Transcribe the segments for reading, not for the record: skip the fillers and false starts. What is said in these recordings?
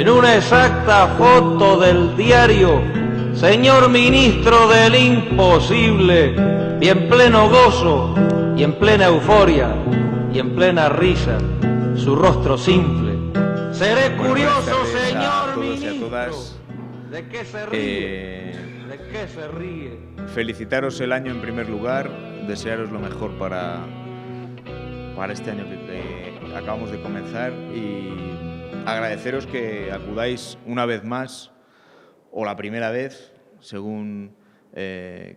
en una exacta foto del diario, señor ministro del imposible, y en pleno gozo, y en plena euforia, y en plena risa, su rostro simple. Seré curioso, señor ministro, ¿de qué se ríe? ¿De qué se ríe? Felicitaros el año en primer lugar, desearos lo mejor para este año que acabamos de comenzar y agradeceros que acudáis una vez más o la primera vez, según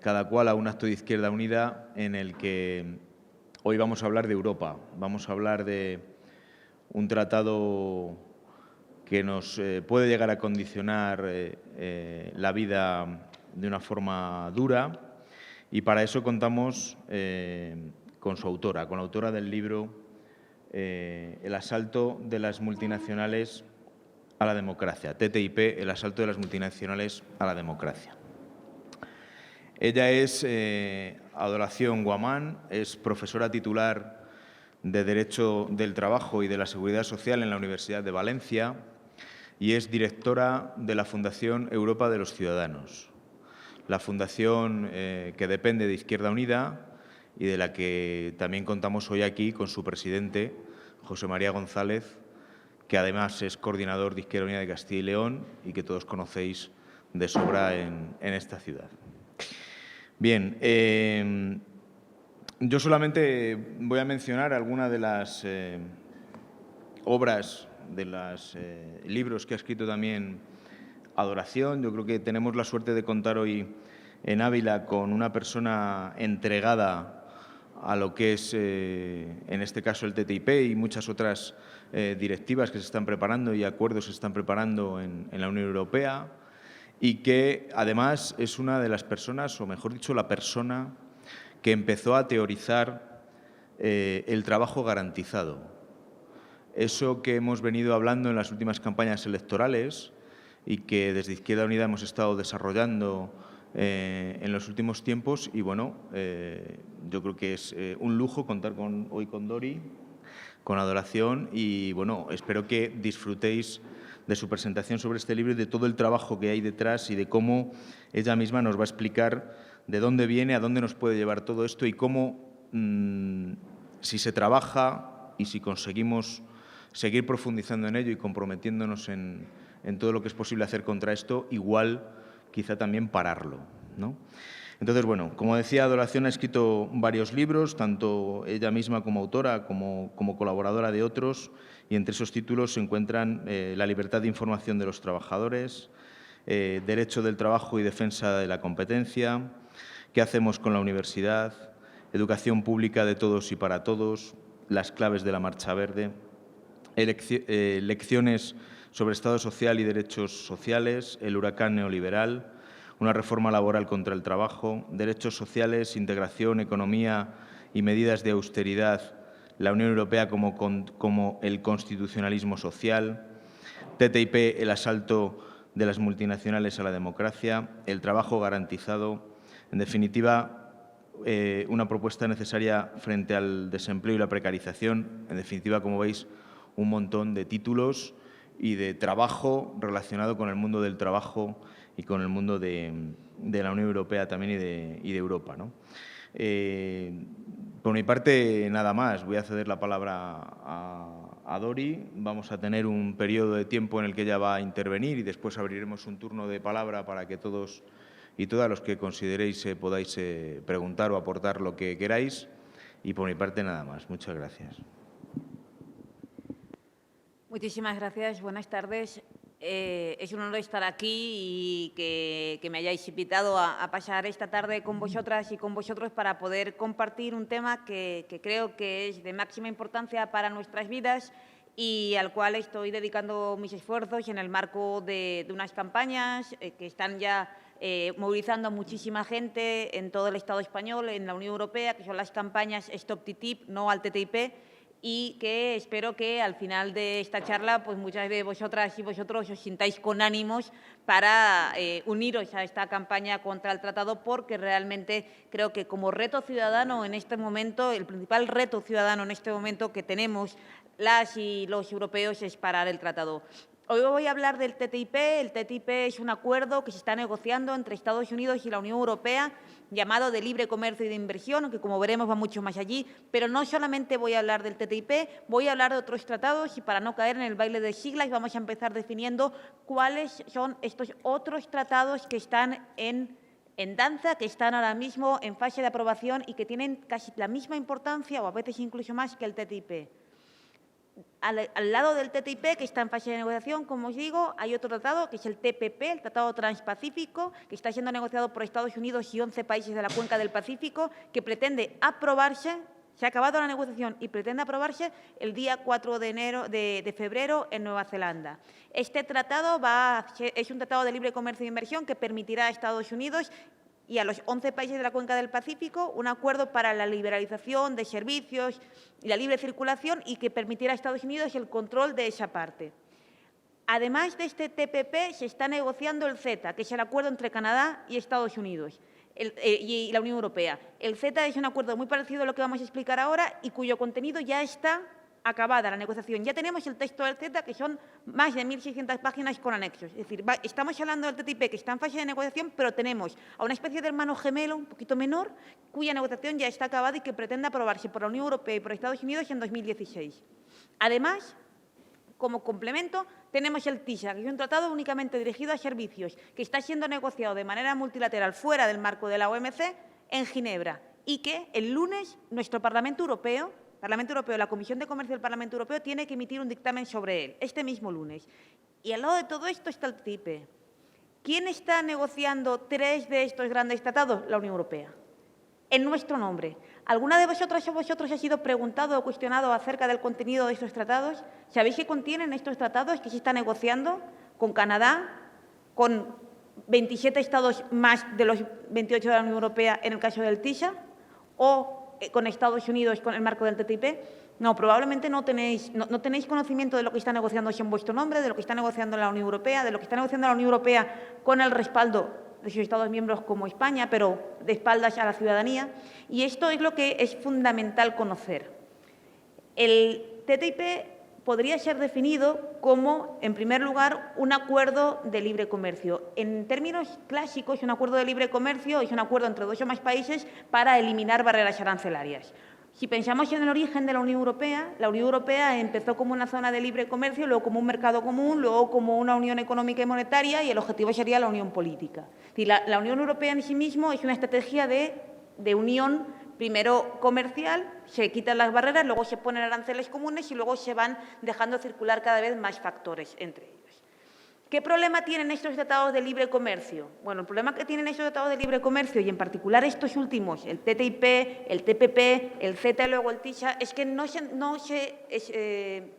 cada cual, a un acto de Izquierda Unida en el que hoy vamos a hablar de Europa, vamos a hablar de un tratado que nos puede llegar a condicionar la vida de una forma dura y para eso contamos con su autora, con la autora del libro El asalto de las multinacionales a la democracia, TTIP, el asalto de las multinacionales a la democracia. Ella es Adoración Guamán, es profesora titular de Derecho del Trabajo y de la Seguridad Social en la Universidad de Valencia y es directora de la Fundación Europa de los Ciudadanos, la fundación que depende de Izquierda Unida y de la que también contamos hoy aquí con su presidente, José María González, que además es coordinador de Izquierda Unida de Castilla y León y que todos conocéis de sobra en esta ciudad. Bien, yo solamente voy a mencionar algunas de las obras, de los libros que ha escrito también Adoración. Yo creo que tenemos la suerte de contar hoy en Ávila con una persona entregada a lo que es, en este caso, el TTIP y muchas otras directivas que se están preparando y acuerdos que se están preparando en la Unión Europea y que, además, es una de las personas, o mejor dicho, la persona que empezó a teorizar el trabajo garantizado. Eso que hemos venido hablando en las últimas campañas electorales y que desde Izquierda Unida hemos estado desarrollando en los últimos tiempos y, bueno, yo creo que es un lujo contar hoy con Dori, con Adoración y, bueno, espero que disfrutéis de su presentación sobre este libro y de todo el trabajo que hay detrás y de cómo ella misma nos va a explicar de dónde viene, a dónde nos puede llevar todo esto y cómo, si se trabaja y si conseguimos seguir profundizando en ello y comprometiéndonos en todo lo que es posible hacer contra esto, igual quizá también pararlo, ¿no? Entonces, bueno, como decía, Adoración ha escrito varios libros, tanto ella misma como autora, como colaboradora de otros, y entre esos títulos se encuentran La libertad de información de los trabajadores, Derecho del trabajo y defensa de la competencia, ¿Qué hacemos con la universidad?, Educación pública de todos y para todos, Las claves de la marcha verde, Lecciones sobre Estado social y derechos sociales, El huracán neoliberal, Una reforma laboral contra el trabajo, Derechos sociales, integración, economía y medidas de austeridad, la Unión Europea como el constitucionalismo social, TTIP, el asalto de las multinacionales a la democracia, el trabajo garantizado, en definitiva, una propuesta necesaria frente al desempleo y la precarización, en definitiva, como veis, un montón de títulos y de trabajo relacionado con el mundo del trabajo y con el mundo de la Unión Europea también y de Europa, ¿no? Por mi parte, nada más. Voy a ceder la palabra a Dori. Vamos a tener un periodo de tiempo en el que ella va a intervenir y después abriremos un turno de palabra para que todos y todas los que consideréis podáis preguntar o aportar lo que queráis. Y por mi parte, nada más. Muchas gracias. Muchísimas gracias. Buenas tardes. Es un honor estar aquí y que me hayáis invitado a pasar esta tarde con vosotras y con vosotros para poder compartir un tema que creo que es de máxima importancia para nuestras vidas y al cual estoy dedicando mis esfuerzos en el marco de unas campañas que están ya movilizando a muchísima gente en todo el Estado español, en la Unión Europea, que son las campañas Stop TTIP, no al TTIP, y que espero que al final de esta charla pues muchas de vosotras y vosotros os sintáis con ánimos para uniros a esta campaña contra el tratado, porque realmente creo que como reto ciudadano en este momento, el principal reto ciudadano en este momento que tenemos las y los europeos es parar el tratado. Hoy voy a hablar del TTIP. El TTIP es un acuerdo que se está negociando entre Estados Unidos y la Unión Europea, llamado de libre comercio y de inversión, que como veremos va mucho más allí. Pero no solamente voy a hablar del TTIP, voy a hablar de otros tratados y para no caer en el baile de siglas vamos a empezar definiendo cuáles son estos otros tratados que están en danza, que están ahora mismo en fase de aprobación y que tienen casi la misma importancia o a veces incluso más que el TTIP. Al lado del TTIP, que está en fase de negociación, como os digo, hay otro tratado, que es el TPP, el Tratado Transpacífico, que está siendo negociado por Estados Unidos y 11 países de la cuenca del Pacífico, que pretende aprobarse, se ha acabado la negociación y pretende aprobarse el día 4 de febrero en Nueva Zelanda. Este tratado es un tratado de libre comercio e inversión que permitirá a Estados Unidos y a los 11 países de la cuenca del Pacífico un acuerdo para la liberalización de servicios y la libre circulación y que permitirá a Estados Unidos el control de esa parte. Además de este TPP, se está negociando el CETA, que es el acuerdo entre Canadá y Estados Unidos y la Unión Europea. El CETA es un acuerdo muy parecido a lo que vamos a explicar ahora y cuyo contenido ya está acabada la negociación. Ya tenemos el texto del CETA, que son más de 1.600 páginas con anexos. Es decir, estamos hablando del TTIP, que está en fase de negociación, pero tenemos a una especie de hermano gemelo, un poquito menor, cuya negociación ya está acabada y que pretende aprobarse por la Unión Europea y por Estados Unidos en 2016. Además, como complemento, tenemos el TISA, que es un tratado únicamente dirigido a servicios, que está siendo negociado de manera multilateral fuera del marco de la OMC en Ginebra y que el lunes nuestro Parlamento Europeo, la Comisión de Comercio del Parlamento Europeo, tiene que emitir un dictamen sobre él, este mismo lunes. Y al lado de todo esto está el TTIP. ¿Quién está negociando 3 de estos grandes tratados? La Unión Europea. En nuestro nombre. ¿Alguna de vosotras o vosotros ha sido preguntado o cuestionado acerca del contenido de estos tratados? ¿Sabéis qué contienen estos tratados que se está negociando con Canadá, con 27 estados más de los 28 de la Unión Europea en el caso del TISA o con Estados Unidos con el marco del TTIP? No, probablemente no tenéis conocimiento de lo que está negociándose en vuestro nombre, de lo que está negociando la Unión Europea, de lo que está negociando la Unión Europea con el respaldo de sus Estados miembros como España, pero de espaldas a la ciudadanía. Y esto es lo que es fundamental conocer. El TTIP podría ser definido como, en primer lugar, un acuerdo de libre comercio. En términos clásicos, un acuerdo de libre comercio es un acuerdo entre 2 o más países para eliminar barreras arancelarias. Si pensamos en el origen de la Unión Europea empezó como una zona de libre comercio, luego como un mercado común, luego como una unión económica y monetaria y el objetivo sería la unión política. Es decir, la Unión Europea en sí misma es una estrategia de unión, primero comercial, se quitan las barreras, luego se ponen aranceles comunes y luego se van dejando circular cada vez más factores entre ellos. ¿Qué problema tienen estos tratados de libre comercio? Bueno, el problema que tienen estos tratados de libre comercio, y en particular estos últimos, el TTIP, el TPP, el CETA y luego el TISA, es que no se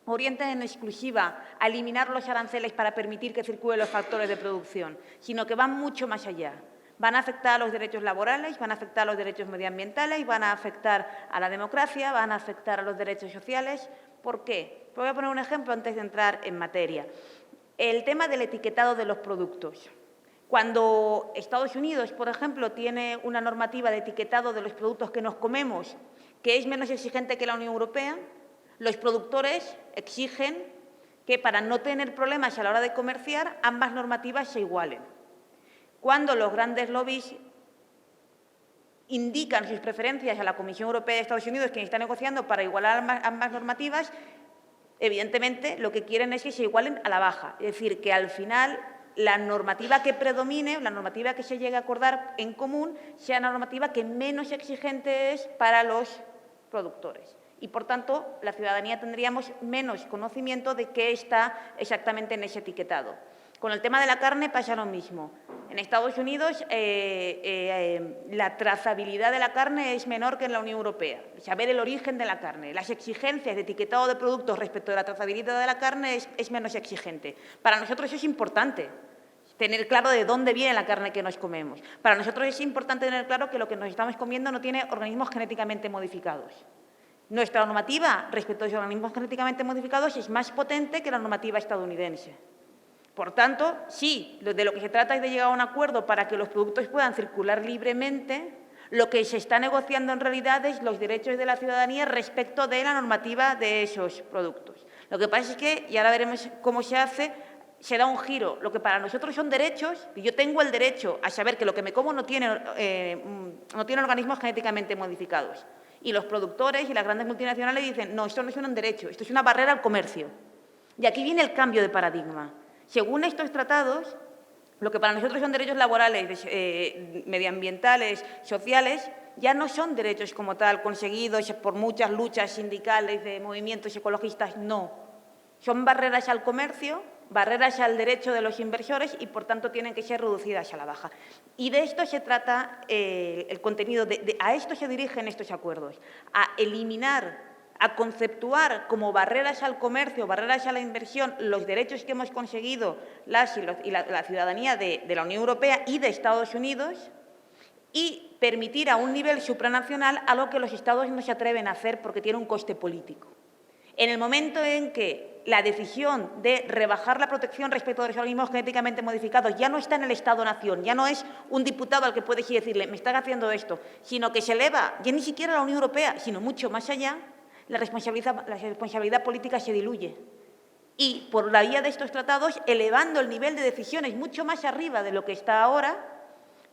orientan en exclusiva a eliminar los aranceles para permitir que circulen los factores de producción, sino que van mucho más allá. Van a afectar a los derechos laborales, van a afectar a los derechos medioambientales, van a afectar a la democracia, van a afectar a los derechos sociales. ¿Por qué? Voy a poner un ejemplo antes de entrar en materia. El tema del etiquetado de los productos. Cuando Estados Unidos, por ejemplo, tiene una normativa de etiquetado de los productos que nos comemos que es menos exigente que la Unión Europea, los productores exigen que para no tener problemas a la hora de comerciar, ambas normativas se igualen. Cuando los grandes lobbies indican sus preferencias a la Comisión Europea de Estados Unidos, quien está negociando para igualar ambas normativas, evidentemente, lo que quieren es que se igualen a la baja. Es decir, que al final la normativa que predomine, la normativa que se llegue a acordar en común, sea una normativa que menos exigente es para los productores. Y, por tanto, la ciudadanía tendríamos menos conocimiento de qué está exactamente en ese etiquetado. Con el tema de la carne pasa lo mismo. En Estados Unidos la trazabilidad de la carne es menor que en la Unión Europea. Saber el origen de la carne. Las exigencias de etiquetado de productos respecto de la trazabilidad de la carne es menos exigente. Para nosotros eso es importante, tener claro de dónde viene la carne que nos comemos. Para nosotros es importante tener claro que lo que nos estamos comiendo no tiene organismos genéticamente modificados. Nuestra normativa respecto a los organismos genéticamente modificados es más potente que la normativa estadounidense. Por tanto, sí, de lo que se trata es de llegar a un acuerdo para que los productos puedan circular libremente, Lo que se está negociando en realidad es los derechos de la ciudadanía respecto de la normativa de esos productos. Lo que pasa es que, y ahora veremos cómo se hace, se da un giro. Lo que para nosotros son derechos, y yo tengo el derecho a saber que lo que me como no tiene organismos genéticamente modificados. Y los productores y las grandes multinacionales dicen, no, esto no es un derecho, esto es una barrera al comercio. Y aquí viene el cambio de paradigma. Según estos tratados, lo que para nosotros son derechos laborales, medioambientales, sociales, ya no son derechos como tal conseguidos por muchas luchas sindicales de movimientos ecologistas, no. Son barreras al comercio, barreras al derecho de los inversores y, por tanto, tienen que ser reducidas a la baja. Y de esto se trata el contenido, a esto se dirigen estos acuerdos, a eliminar, a conceptuar como barreras al comercio, barreras a la inversión, los derechos que hemos conseguido la ciudadanía de la Unión Europea y de Estados Unidos y permitir a un nivel supranacional algo que los Estados no se atreven a hacer porque tiene un coste político. En el momento en que la decisión de rebajar la protección respecto de los organismos genéticamente modificados ya no está en el Estado-nación, ya no es un diputado al que puedes decirle, me están haciendo esto, sino que se eleva ya ni siquiera a la Unión Europea, sino mucho más allá, la responsabilidad política se diluye. Y por la vía de estos tratados, elevando el nivel de decisiones mucho más arriba de lo que está ahora,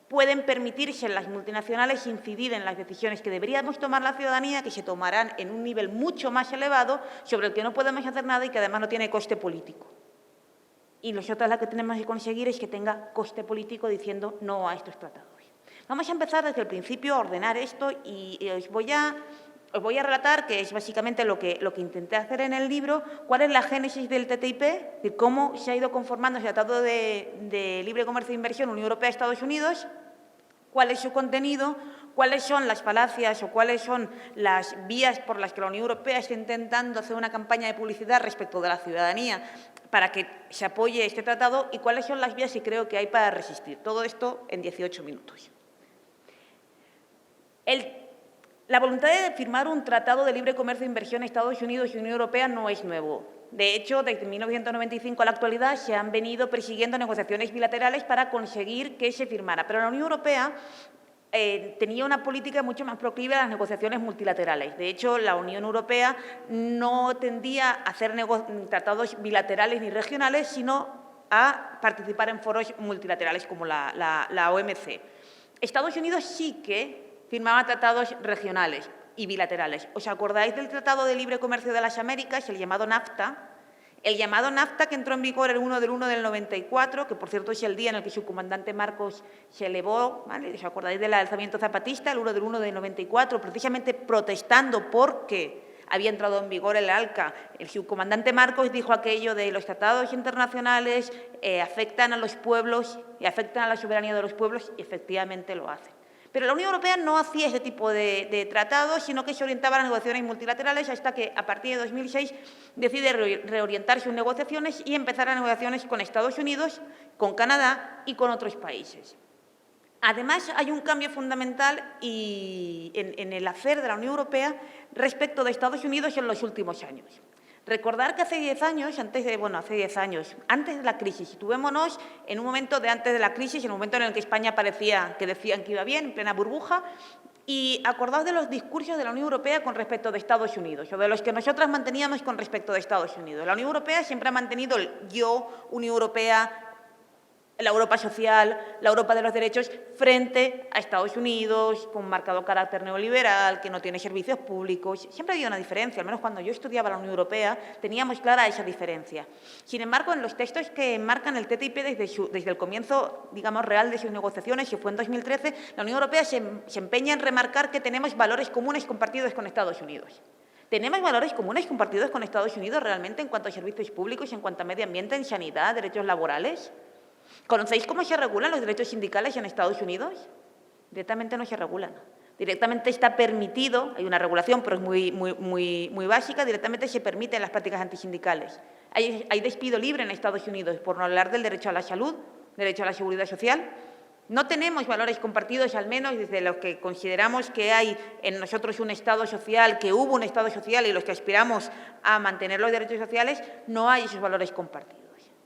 pueden permitirse en las multinacionales incidir en las decisiones que deberíamos tomar la ciudadanía, que se tomarán en un nivel mucho más elevado, sobre el que no podemos hacer nada y que además no tiene coste político. Y nosotros lo que tenemos que conseguir es que tenga coste político diciendo no a estos tratados. Vamos a empezar desde el principio a ordenar esto y os voy a relatar, que es básicamente lo que intenté hacer en el libro, cuál es la génesis del TTIP, de cómo se ha ido conformando el Tratado de Libre Comercio e Inversión Unión Europea-Estados Unidos, cuál es su contenido, cuáles son las falacias o cuáles son las vías por las que la Unión Europea está intentando hacer una campaña de publicidad respecto de la ciudadanía para que se apoye este tratado y cuáles son las vías que creo que hay para resistir. Todo esto en 18 minutos. La voluntad de firmar un tratado de libre comercio e inversión Estados Unidos y Unión Europea no es nuevo. De hecho, desde 1995 a la actualidad se han venido persiguiendo negociaciones bilaterales para conseguir que se firmara. Pero la Unión Europea tenía una política mucho más proclive a las negociaciones multilaterales. De hecho, la Unión Europea no tendía a hacer tratados bilaterales ni regionales, sino a participar en foros multilaterales como la OMC. Estados Unidos sí que firmaba tratados regionales y bilaterales. ¿Os acordáis del Tratado de Libre Comercio de las Américas, el llamado NAFTA? El llamado NAFTA, que entró en vigor el 1 del 94, que por cierto es el día en el que su comandante Marcos se elevó, ¿vale? ¿Os acordáis del alzamiento zapatista, el 1 del 94, precisamente protestando porque había entrado en vigor el ALCA? El subcomandante Marcos dijo aquello de los tratados internacionales afectan a los pueblos y afectan a la soberanía de los pueblos, y efectivamente lo hacen. Pero la Unión Europea no hacía ese tipo de tratados, sino que se orientaba a las negociaciones multilaterales hasta que, a partir de 2006, decide reorientar sus negociaciones y empezar las negociaciones con Estados Unidos, con Canadá y con otros países. Además, hay un cambio fundamental en el hacer de la Unión Europea respecto de Estados Unidos en los últimos años. Recordar que hace 10 años, antes de la crisis, situémonos en un momento de antes de la crisis, en un momento en el que España parecía que decían que iba bien, en plena burbuja, y acordaos de los discursos de la Unión Europea con respecto de Estados Unidos, o de los que nosotras manteníamos con respecto de Estados Unidos. La Unión Europea siempre ha mantenido el yo, Unión Europea, la Europa social, la Europa de los derechos, frente a Estados Unidos, con un marcado carácter neoliberal, que no tiene servicios públicos. Siempre había una diferencia, al menos cuando yo estudiaba la Unión Europea, teníamos clara esa diferencia. Sin embargo, en los textos que marcan el TTIP desde el comienzo, digamos, real de sus negociaciones, que fue en 2013, la Unión Europea se empeña en remarcar que tenemos valores comunes compartidos con Estados Unidos. ¿Tenemos valores comunes compartidos con Estados Unidos realmente en cuanto a servicios públicos, en cuanto a medio ambiente, en sanidad, derechos laborales? ¿Conocéis cómo se regulan los derechos sindicales en Estados Unidos? Directamente no se regulan. Directamente está permitido, hay una regulación, pero es muy básica, directamente se permiten las prácticas antisindicales. Hay despido libre en Estados Unidos, por no hablar del derecho a la salud, derecho a la seguridad social. No tenemos valores compartidos, al menos desde los que consideramos que hay en nosotros un Estado social, que hubo un Estado social y los que aspiramos a mantener los derechos sociales, no hay esos valores compartidos.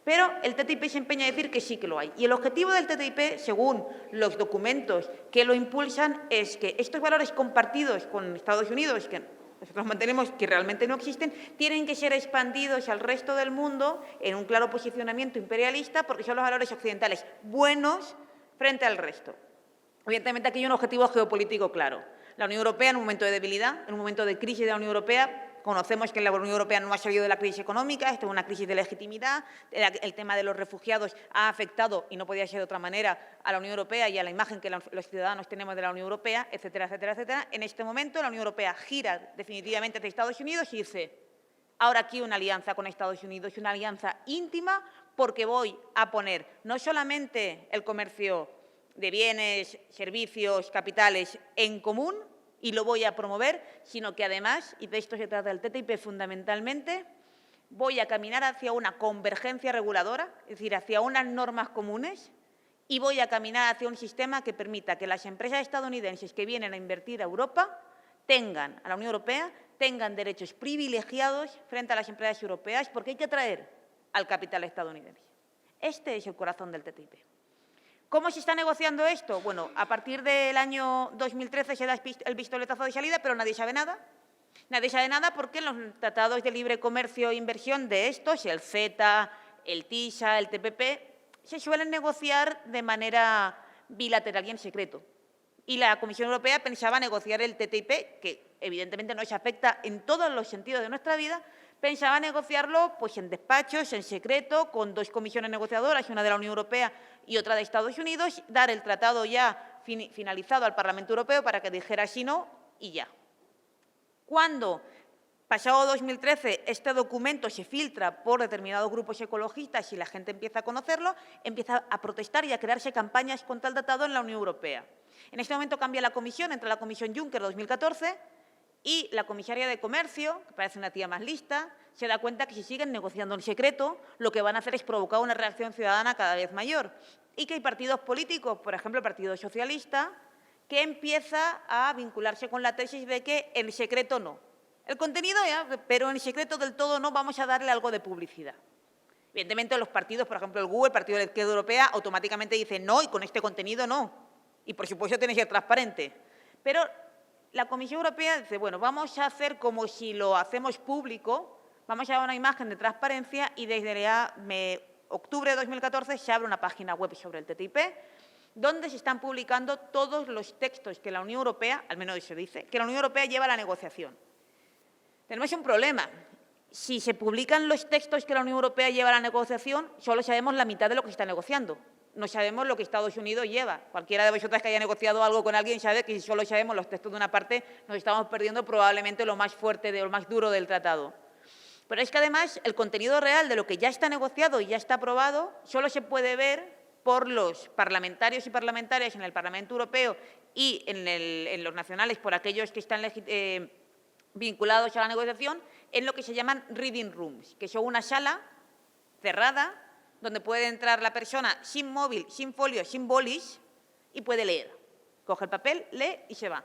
Pero el TTIP se empeña a decir que sí que lo hay. Y el objetivo del TTIP, según los documentos que lo impulsan, es que estos valores compartidos con Estados Unidos, que nosotros mantenemos que realmente no existen, tienen que ser expandidos al resto del mundo en un claro posicionamiento imperialista, porque son los valores occidentales buenos frente al resto. Evidentemente, aquí hay un objetivo geopolítico claro. La Unión Europea, en un momento de debilidad, en un momento de crisis de la Unión Europea, conocemos que la Unión Europea no ha salido de la crisis económica, esto es una crisis de legitimidad, el tema de los refugiados ha afectado, y no podía ser de otra manera, a la Unión Europea y a la imagen que los ciudadanos tenemos de la Unión Europea, etcétera, etcétera, etcétera. En este momento, la Unión Europea gira definitivamente hacia Estados Unidos y dice, ahora aquí una alianza con Estados Unidos, una alianza íntima, porque voy a poner no solamente el comercio de bienes, servicios, capitales en común, y lo voy a promover, sino que además, y de esto se trata el TTIP fundamentalmente, voy a caminar hacia una convergencia reguladora, es decir, hacia unas normas comunes, y voy a caminar hacia un sistema que permita que las empresas estadounidenses que vienen a invertir a Europa tengan, a la Unión Europea, tengan derechos privilegiados frente a las empresas europeas, porque hay que atraer al capital estadounidense. Este es el corazón del TTIP. ¿Cómo se está negociando esto? Bueno, a partir del año 2013 se da el pistoletazo de salida, pero nadie sabe nada. Nadie sabe nada porque los tratados de libre comercio e inversión de estos, el CETA, el TISA, el TPP, se suelen negociar de manera bilateral y en secreto. Y la Comisión Europea pensaba negociar el TTIP, que evidentemente nos afecta en todos los sentidos de nuestra vida, pensaba negociarlo pues, en despachos, en secreto, con dos comisiones negociadoras, una de la Unión Europea y otra de Estados Unidos, dar el tratado ya finalizado al Parlamento Europeo para que dijera sí no y ya. Cuando, pasado 2013, este documento se filtra por determinados grupos ecologistas y la gente empieza a conocerlo, empieza a protestar y a crearse campañas contra el tratado en la Unión Europea. En este momento cambia la comisión, entra la Comisión Juncker 2014 y la comisaria de Comercio, que parece una tía más lista, se da cuenta que si siguen negociando en secreto, lo que van a hacer es provocar una reacción ciudadana cada vez mayor. Y que hay partidos políticos, por ejemplo, el Partido Socialista, que empieza a vincularse con la tesis de que en secreto no. El contenido ya, pero en secreto del todo no, vamos a darle algo de publicidad. Evidentemente, los partidos, por ejemplo, el GUE, el Partido de la Izquierda Europea, automáticamente dicen no y con este contenido no. Y, por supuesto, tiene que ser transparente. Pero la Comisión Europea dice, bueno, vamos a hacer como si lo hacemos público, vamos a dar una imagen de transparencia y desde octubre de 2014 se abre una página web sobre el TTIP donde se están publicando todos los textos que la Unión Europea, al menos se dice, que la Unión Europea lleva a la negociación. Tenemos un problema. Si se publican los textos que la Unión Europea lleva a la negociación, solo sabemos la mitad de lo que se está negociando. No sabemos lo que Estados Unidos lleva. Cualquiera de vosotras que haya negociado algo con alguien sabe que si solo sabemos los textos de una parte, nos estamos perdiendo probablemente lo más fuerte, lo más duro del tratado. Pero es que además el contenido real de lo que ya está negociado y ya está aprobado solo se puede ver por los parlamentarios y parlamentarias en el Parlamento Europeo y en los nacionales, por aquellos que están vinculados a la negociación, en lo que se llaman reading rooms, que son una sala cerrada donde puede entrar la persona sin móvil, sin folio, sin bolis y puede leer. Coge el papel, lee y se va.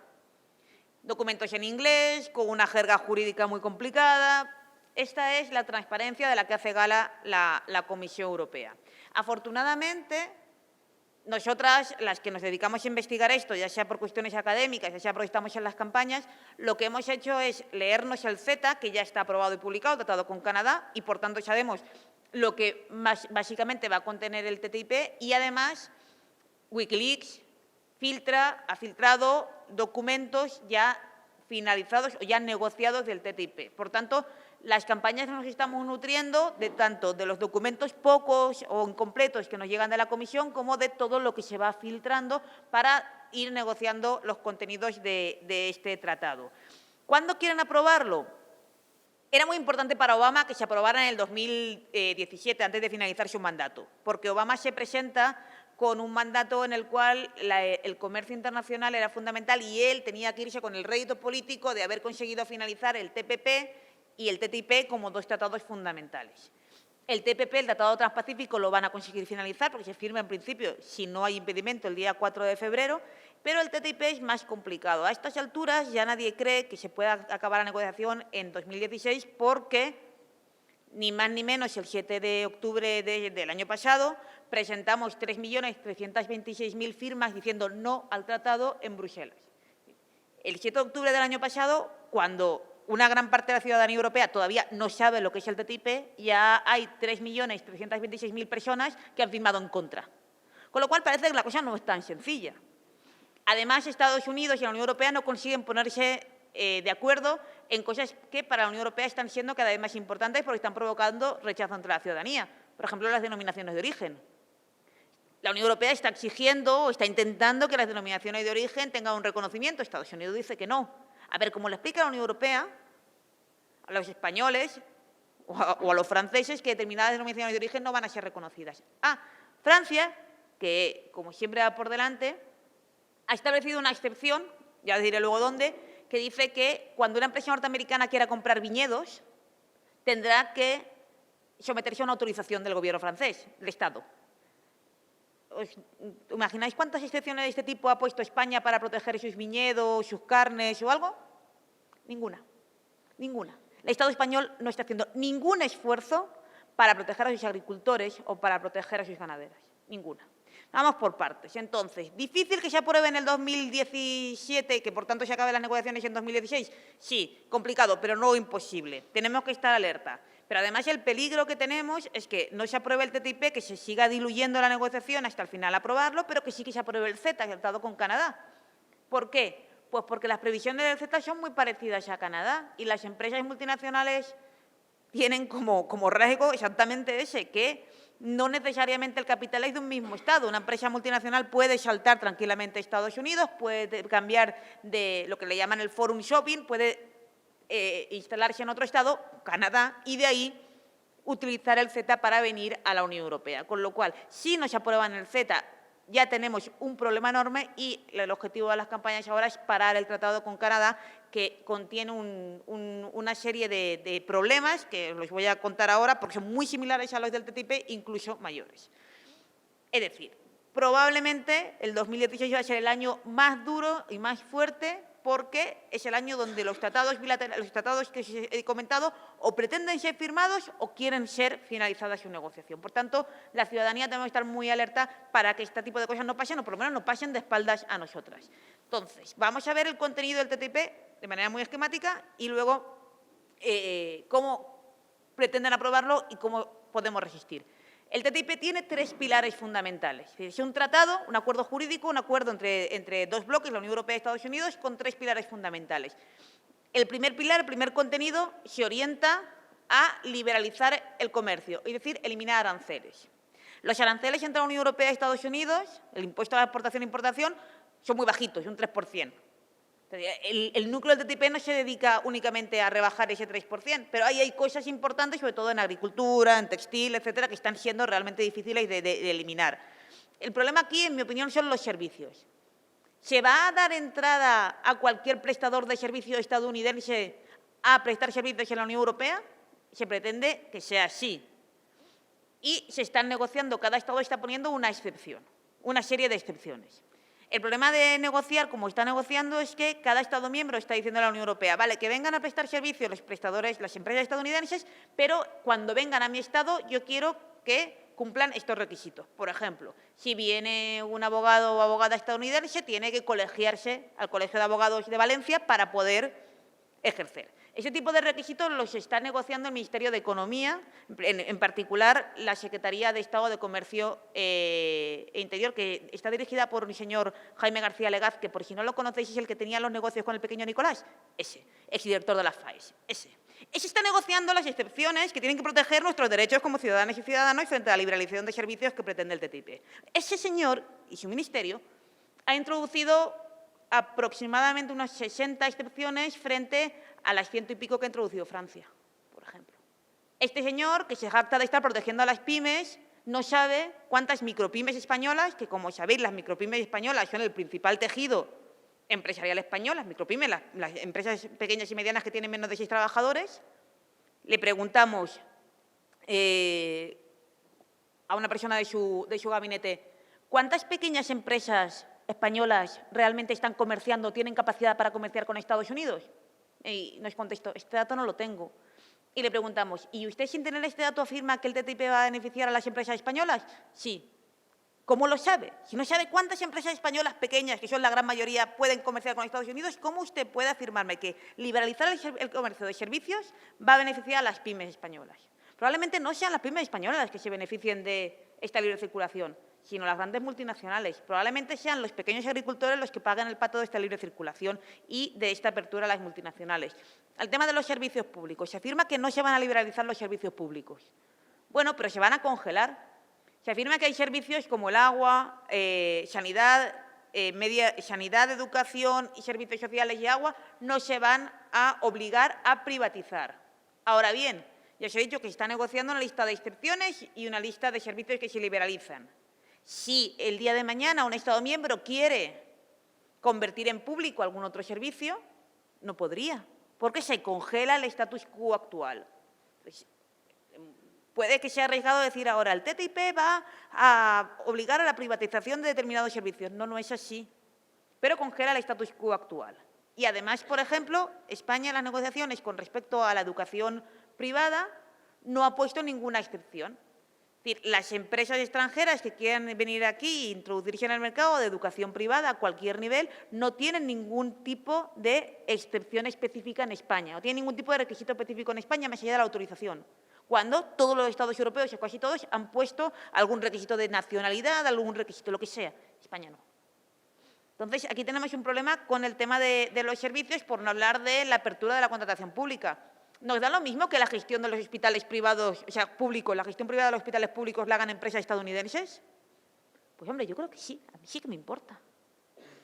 Documentos en inglés, con una jerga jurídica muy complicada. Esta es la transparencia de la que hace gala la Comisión Europea. Afortunadamente, nosotras, las que nos dedicamos a investigar esto, ya sea por cuestiones académicas, ya sea porque estamos en las campañas, lo que hemos hecho es leernos el CETA, que ya está aprobado y publicado, tratado con Canadá, y por tanto sabemos lo que básicamente va a contener el TTIP, y además Wikileaks ha filtrado documentos ya finalizados o ya negociados del TTIP. Por tanto, las campañas nos estamos nutriendo de tanto de los documentos pocos o incompletos que nos llegan de la Comisión como de todo lo que se va filtrando para ir negociando los contenidos de este tratado. ¿Cuándo quieren aprobarlo? Era muy importante para Obama que se aprobara en el 2017, antes de finalizar su mandato, porque Obama se presenta con un mandato en el cual el comercio internacional era fundamental y él tenía que irse con el rédito político de haber conseguido finalizar el TPP y el TTIP como dos tratados fundamentales. El TPP, el Tratado Transpacífico, lo van a conseguir finalizar porque se firma en principio, si no hay impedimento, el día 4 de febrero, pero el TTIP es más complicado. A estas alturas ya nadie cree que se pueda acabar la negociación en 2016 porque ni más ni menos el 7 de octubre del año pasado, presentamos 3.326.000 firmas diciendo no al tratado en Bruselas. El 7 de octubre del año pasado, cuando una gran parte de la ciudadanía europea todavía no sabe lo que es el TTIP, ya hay 3.326.000 personas que han firmado en contra. Con lo cual, parece que la cosa no es tan sencilla. Además, Estados Unidos y la Unión Europea no consiguen ponerse de acuerdo en cosas que para la Unión Europea están siendo cada vez más importantes porque están provocando rechazo entre la ciudadanía. Por ejemplo, las denominaciones de origen. La Unión Europea está exigiendo o está intentando que las denominaciones de origen tengan un reconocimiento. Estados Unidos dice que no. A ver, ¿cómo le explica la Unión Europea a los españoles o a los franceses que determinadas denominaciones de origen no van a ser reconocidas? Francia, que como siempre va por delante, ha establecido una excepción, ya les diré luego dónde, que dice que cuando una empresa norteamericana quiera comprar viñedos, tendrá que someterse a una autorización del gobierno francés, del Estado. ¿Os imagináis cuántas excepciones de este tipo ha puesto España para proteger sus viñedos, sus carnes o algo? Ninguna. Ninguna. El Estado español no está haciendo ningún esfuerzo para proteger a sus agricultores o para proteger a sus ganaderas. Ninguna. Vamos por partes. Entonces, ¿difícil que se apruebe en el 2017 y que, por tanto, se acaben las negociaciones en 2016? Sí, complicado, pero no imposible. Tenemos que estar alerta. Pero, además, el peligro que tenemos es que no se apruebe el TTIP, que se siga diluyendo la negociación hasta el final aprobarlo, pero que sí que se apruebe el CETA, el tratado con Canadá. ¿Por qué? Pues porque las previsiones del CETA son muy parecidas a Canadá y las empresas multinacionales tienen como rasgo exactamente ese, que no necesariamente el capital es de un mismo Estado. Una empresa multinacional puede saltar tranquilamente a Estados Unidos, puede cambiar de lo que le llaman el forum shopping, puede instalarse en otro Estado, Canadá, y de ahí utilizar el CETA para venir a la Unión Europea. Con lo cual, si no se aprueban el CETA, ya tenemos un problema enorme y el objetivo de las campañas ahora es parar el tratado con Canadá, que contiene una serie de problemas que los voy a contar ahora porque son muy similares a los del TTIP, incluso mayores. Es decir, probablemente el 2016 va a ser el año más duro y más fuerte porque es el año donde los tratados bilaterales, los tratados que he comentado, o pretenden ser firmados o quieren ser finalizadas su negociación. Por tanto, la ciudadanía tenemos que estar muy alerta para que este tipo de cosas no pasen, o por lo menos no pasen de espaldas a nosotras. Entonces, vamos a ver el contenido del TTIP de manera muy esquemática y luego cómo pretenden aprobarlo y cómo podemos resistir. El TTIP tiene tres pilares fundamentales. Es un tratado, un acuerdo jurídico, un acuerdo entre dos bloques, la Unión Europea y Estados Unidos, con tres pilares fundamentales. El primer pilar, el primer contenido, se orienta a liberalizar el comercio, es decir, eliminar aranceles. Los aranceles entre la Unión Europea y Estados Unidos, el impuesto a la exportación e importación, son muy bajitos, un 3%. El núcleo del TTIP no se dedica únicamente a rebajar ese 3%, pero ahí hay cosas importantes, sobre todo en agricultura, en textil, etcétera, que están siendo realmente difíciles de eliminar. El problema aquí, en mi opinión, son los servicios. ¿Se va a dar entrada a cualquier prestador de servicios estadounidense a prestar servicios en la Unión Europea? Se pretende que sea así. Y se están negociando, cada Estado está poniendo una excepción, una serie de excepciones. El problema de negociar, como está negociando, es que cada Estado miembro está diciendo a la Unión Europea, vale, que vengan a prestar servicios los prestadores, las empresas estadounidenses, pero cuando vengan a mi Estado yo quiero que cumplan estos requisitos. Por ejemplo, si viene un abogado o abogada estadounidense, tiene que colegiarse al Colegio de Abogados de Valencia para poder ejercer. Ese tipo de requisitos los está negociando el Ministerio de Economía, en particular la Secretaría de Estado de Comercio e Interior, que está dirigida por un señor Jaime García Legaz, que por si no lo conocéis es el que tenía los negocios con el pequeño Nicolás, ese, exdirector de la FAES, ese. Ese está negociando las excepciones que tienen que proteger nuestros derechos como ciudadanas y ciudadanos frente a la liberalización de servicios que pretende el TTIP. Ese señor y su ministerio ha introducido aproximadamente unas 60 excepciones frente a las 100 y pico que ha introducido Francia, por ejemplo. Este señor, que se jacta de estar protegiendo a las pymes, no sabe cuántas micropymes españolas, que como sabéis, las micropymes españolas son el principal tejido empresarial español, las micropymes, las empresas pequeñas y medianas que tienen menos de 6 trabajadores. Le preguntamos a una persona de su gabinete, ¿cuántas pequeñas empresas españolas realmente están comerciando, tienen capacidad para comerciar con Estados Unidos? Y nos contestó, este dato no lo tengo. Y le preguntamos, ¿y usted sin tener este dato afirma que el TTIP va a beneficiar a las empresas españolas? Sí. ¿Cómo lo sabe? Si no sabe cuántas empresas españolas pequeñas, que son la gran mayoría, pueden comerciar con Estados Unidos, ¿cómo usted puede afirmarme que liberalizar el comercio de servicios va a beneficiar a las pymes españolas? Probablemente no sean las pymes españolas las que se beneficien de esta libre circulación, sino las grandes multinacionales. Probablemente sean los pequeños agricultores los que pagan el pato de esta libre circulación y de esta apertura a las multinacionales. El tema de los servicios públicos. Se afirma que no se van a liberalizar los servicios públicos. Bueno, pero se van a congelar. Se afirma que hay servicios como el agua, sanidad, sanidad, educación y servicios sociales y agua no se van a obligar a privatizar. Ahora bien, ya os he dicho que se está negociando una lista de excepciones y una lista de servicios que se liberalizan. Si el día de mañana un Estado miembro quiere convertir en público algún otro servicio, no podría, porque se congela el status quo actual. Puede que sea arriesgado decir ahora, el TTIP va a obligar a la privatización de determinados servicios. No, no es así, pero congela el status quo actual. Y además, por ejemplo, España en las negociaciones con respecto a la educación privada no ha puesto ninguna excepción. Es decir, las empresas extranjeras que quieran venir aquí e introducirse en el mercado de educación privada a cualquier nivel no tienen ningún tipo de excepción específica en España, no tienen ningún tipo de requisito específico en España más allá de la autorización, cuando todos los Estados europeos, o casi todos, han puesto algún requisito de nacionalidad, algún requisito, lo que sea. España no. Entonces, aquí tenemos un problema con el tema de los servicios, por no hablar de la apertura de la contratación pública. ¿Nos da lo mismo que la gestión de los hospitales privados, o sea, públicos, la gestión privada de los hospitales públicos la hagan empresas estadounidenses? Pues, hombre, yo creo que sí. A mí sí que me importa.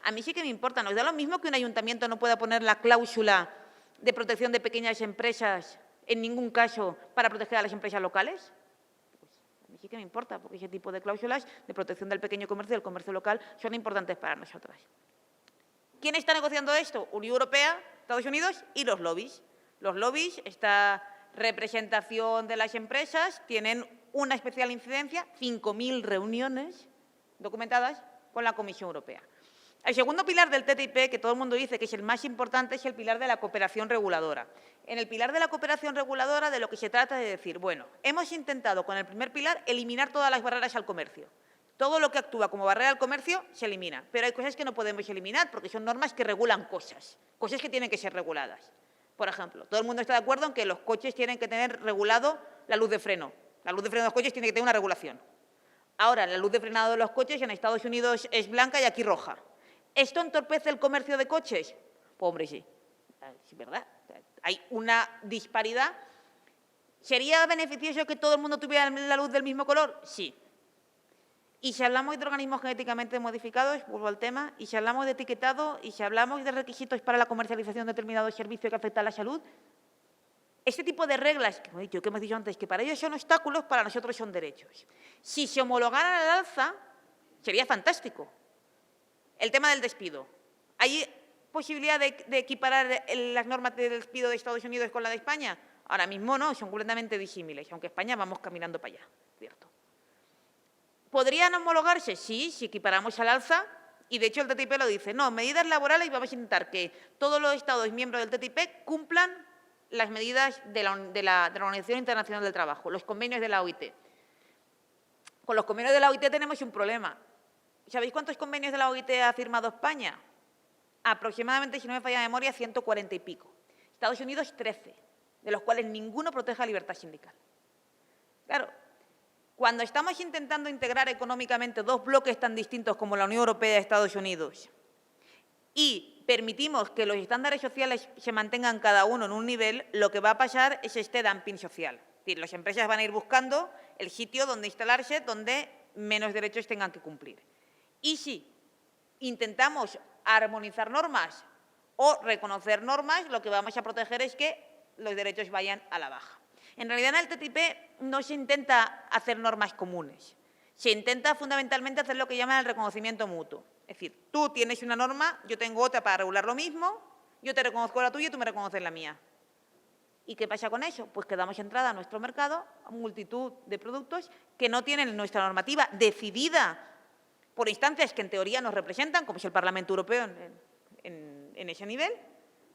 A mí sí que me importa. ¿Nos da lo mismo que un ayuntamiento no pueda poner la cláusula de protección de pequeñas empresas en ningún caso para proteger a las empresas locales? Pues a mí sí que me importa, porque ese tipo de cláusulas de protección del pequeño comercio y del comercio local son importantes para nosotras. ¿Quién está negociando esto? Unión Europea, Estados Unidos y los lobbies. Los lobbies, esta representación de las empresas, tienen una especial incidencia, 5.000 reuniones documentadas con la Comisión Europea. El segundo pilar del TTIP, que todo el mundo dice que es el más importante, es el pilar de la cooperación reguladora. En el pilar de la cooperación reguladora de lo que se trata es de decir, bueno, hemos intentado con el primer pilar eliminar todas las barreras al comercio. Todo lo que actúa como barrera al comercio se elimina, pero hay cosas que no podemos eliminar porque son normas que regulan cosas que tienen que ser reguladas. Por ejemplo, todo el mundo está de acuerdo en que los coches tienen que tener regulado la luz de freno. La luz de freno de los coches tiene que tener una regulación. Ahora, la luz de frenado de los coches en Estados Unidos es blanca y aquí roja. ¿Esto entorpece el comercio de coches? Pues, hombre, sí. Es verdad. Hay una disparidad. ¿Sería beneficioso que todo el mundo tuviera la luz del mismo color? Sí. Y si hablamos de organismos genéticamente modificados, vuelvo al tema, y si hablamos de etiquetado, y si hablamos de requisitos para la comercialización de determinados servicios que afectan a la salud, este tipo de reglas, que hemos dicho antes, que para ellos son obstáculos, para nosotros son derechos. Si se homologaran al alza, sería fantástico. El tema del despido. ¿Hay posibilidad de equiparar las normas de despido de Estados Unidos con la de España? Ahora mismo no, son completamente disímiles, aunque España vamos caminando para allá, ¿cierto? ¿Podrían homologarse? Sí, si equiparamos al alza, y de hecho el TTIP lo dice. No, medidas laborales, vamos a intentar que todos los Estados miembros del TTIP cumplan las medidas de la Organización Internacional del Trabajo, los convenios de la OIT. Con los convenios de la OIT tenemos un problema. ¿Sabéis cuántos convenios de la OIT ha firmado España? Aproximadamente, si no me falla la memoria, 140 y pico. Estados Unidos, 13, de los cuales ninguno protege la libertad sindical. Claro, cuando estamos intentando integrar económicamente dos bloques tan distintos como la Unión Europea y Estados Unidos y permitimos que los estándares sociales se mantengan cada uno en un nivel, lo que va a pasar es este dumping social. Es decir, las empresas van a ir buscando el sitio donde instalarse, donde menos derechos tengan que cumplir. Y si intentamos armonizar normas o reconocer normas, lo que vamos a proteger es que los derechos vayan a la baja. En realidad, en el TTIP no se intenta hacer normas comunes. Se intenta fundamentalmente hacer lo que llaman el reconocimiento mutuo. Es decir, tú tienes una norma, yo tengo otra para regular lo mismo, yo te reconozco la tuya y tú me reconoces la mía. ¿Y qué pasa con eso? Pues que damos entrada a nuestro mercado a multitud de productos que no tienen nuestra normativa decidida por instancias que en teoría nos representan, como es el Parlamento Europeo en ese nivel,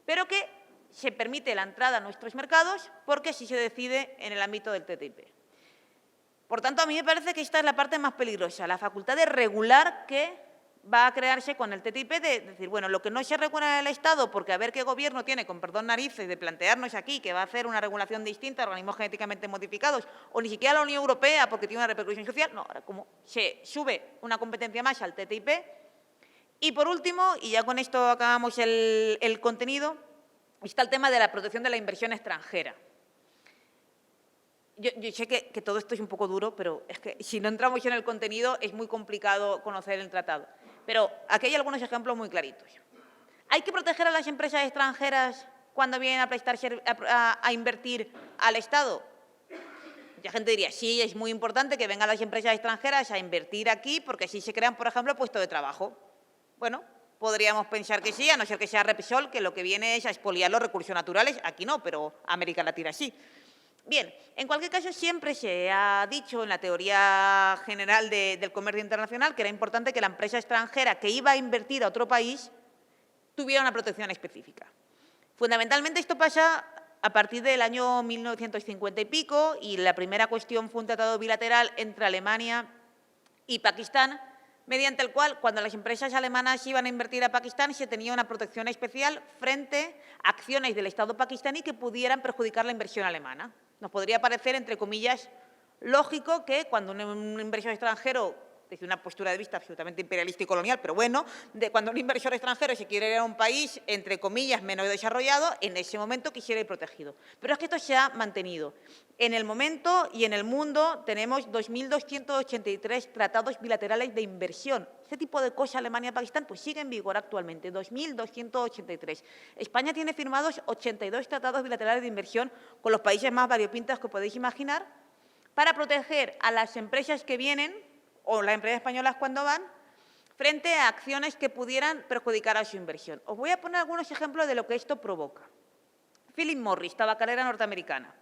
pero que se permite la entrada a nuestros mercados porque así se decide en el ámbito del TTIP. Por tanto, a mí me parece que esta es la parte más peligrosa, la facultad de regular que va a crearse con el TTIP, de decir, bueno, lo que no se regula en el Estado, porque a ver qué gobierno tiene, con perdón narices, de plantearnos aquí que va a hacer una regulación distinta a organismos genéticamente modificados, o ni siquiera la Unión Europea porque tiene una repercusión social, no, ahora como se sube una competencia más al TTIP. Y por último, y ya con esto acabamos el contenido, está el tema de la protección de la inversión extranjera. Yo sé que todo esto es un poco duro, pero es que si no entramos en el contenido es muy complicado conocer el tratado. Pero aquí hay algunos ejemplos muy claritos. ¿Hay que proteger a las empresas extranjeras cuando vienen a prestar a invertir al Estado? Mucha gente diría, sí, es muy importante que vengan las empresas extranjeras a invertir aquí porque así se crean, por ejemplo, puestos de trabajo. Bueno, podríamos pensar que sí, a no ser que sea Repsol, que lo que viene es a expoliar los recursos naturales. Aquí no, pero América Latina sí. Bien, en cualquier caso, siempre se ha dicho en la teoría general del comercio internacional que era importante que la empresa extranjera que iba a invertir a otro país tuviera una protección específica. Fundamentalmente esto pasa a partir del año 1950 y pico, y la primera cuestión fue un tratado bilateral entre Alemania y Pakistán, mediante el cual, cuando las empresas alemanas iban a invertir a Pakistán, se tenía una protección especial frente a acciones del Estado pakistaní que pudieran perjudicar la inversión alemana. Nos podría parecer, entre comillas, lógico que cuando un inversor extranjero, desde una postura de vista absolutamente imperialista y colonial, pero bueno, cuando un inversor extranjero se quiere ir a un país, entre comillas, menos desarrollado, en ese momento quisiera ir protegido. Pero es que esto se ha mantenido. En el momento y en el mundo tenemos 2.283 tratados bilaterales de inversión. Este tipo de cosas, Alemania-Pakistán, pues sigue en vigor actualmente, 2.283. España tiene firmados 82 tratados bilaterales de inversión con los países más variopintos que podéis imaginar para proteger a las empresas que vienen o las empresas españolas cuando van, frente a acciones que pudieran perjudicar a su inversión. Os voy a poner algunos ejemplos de lo que esto provoca. Philip Morris, tabacalera norteamericana.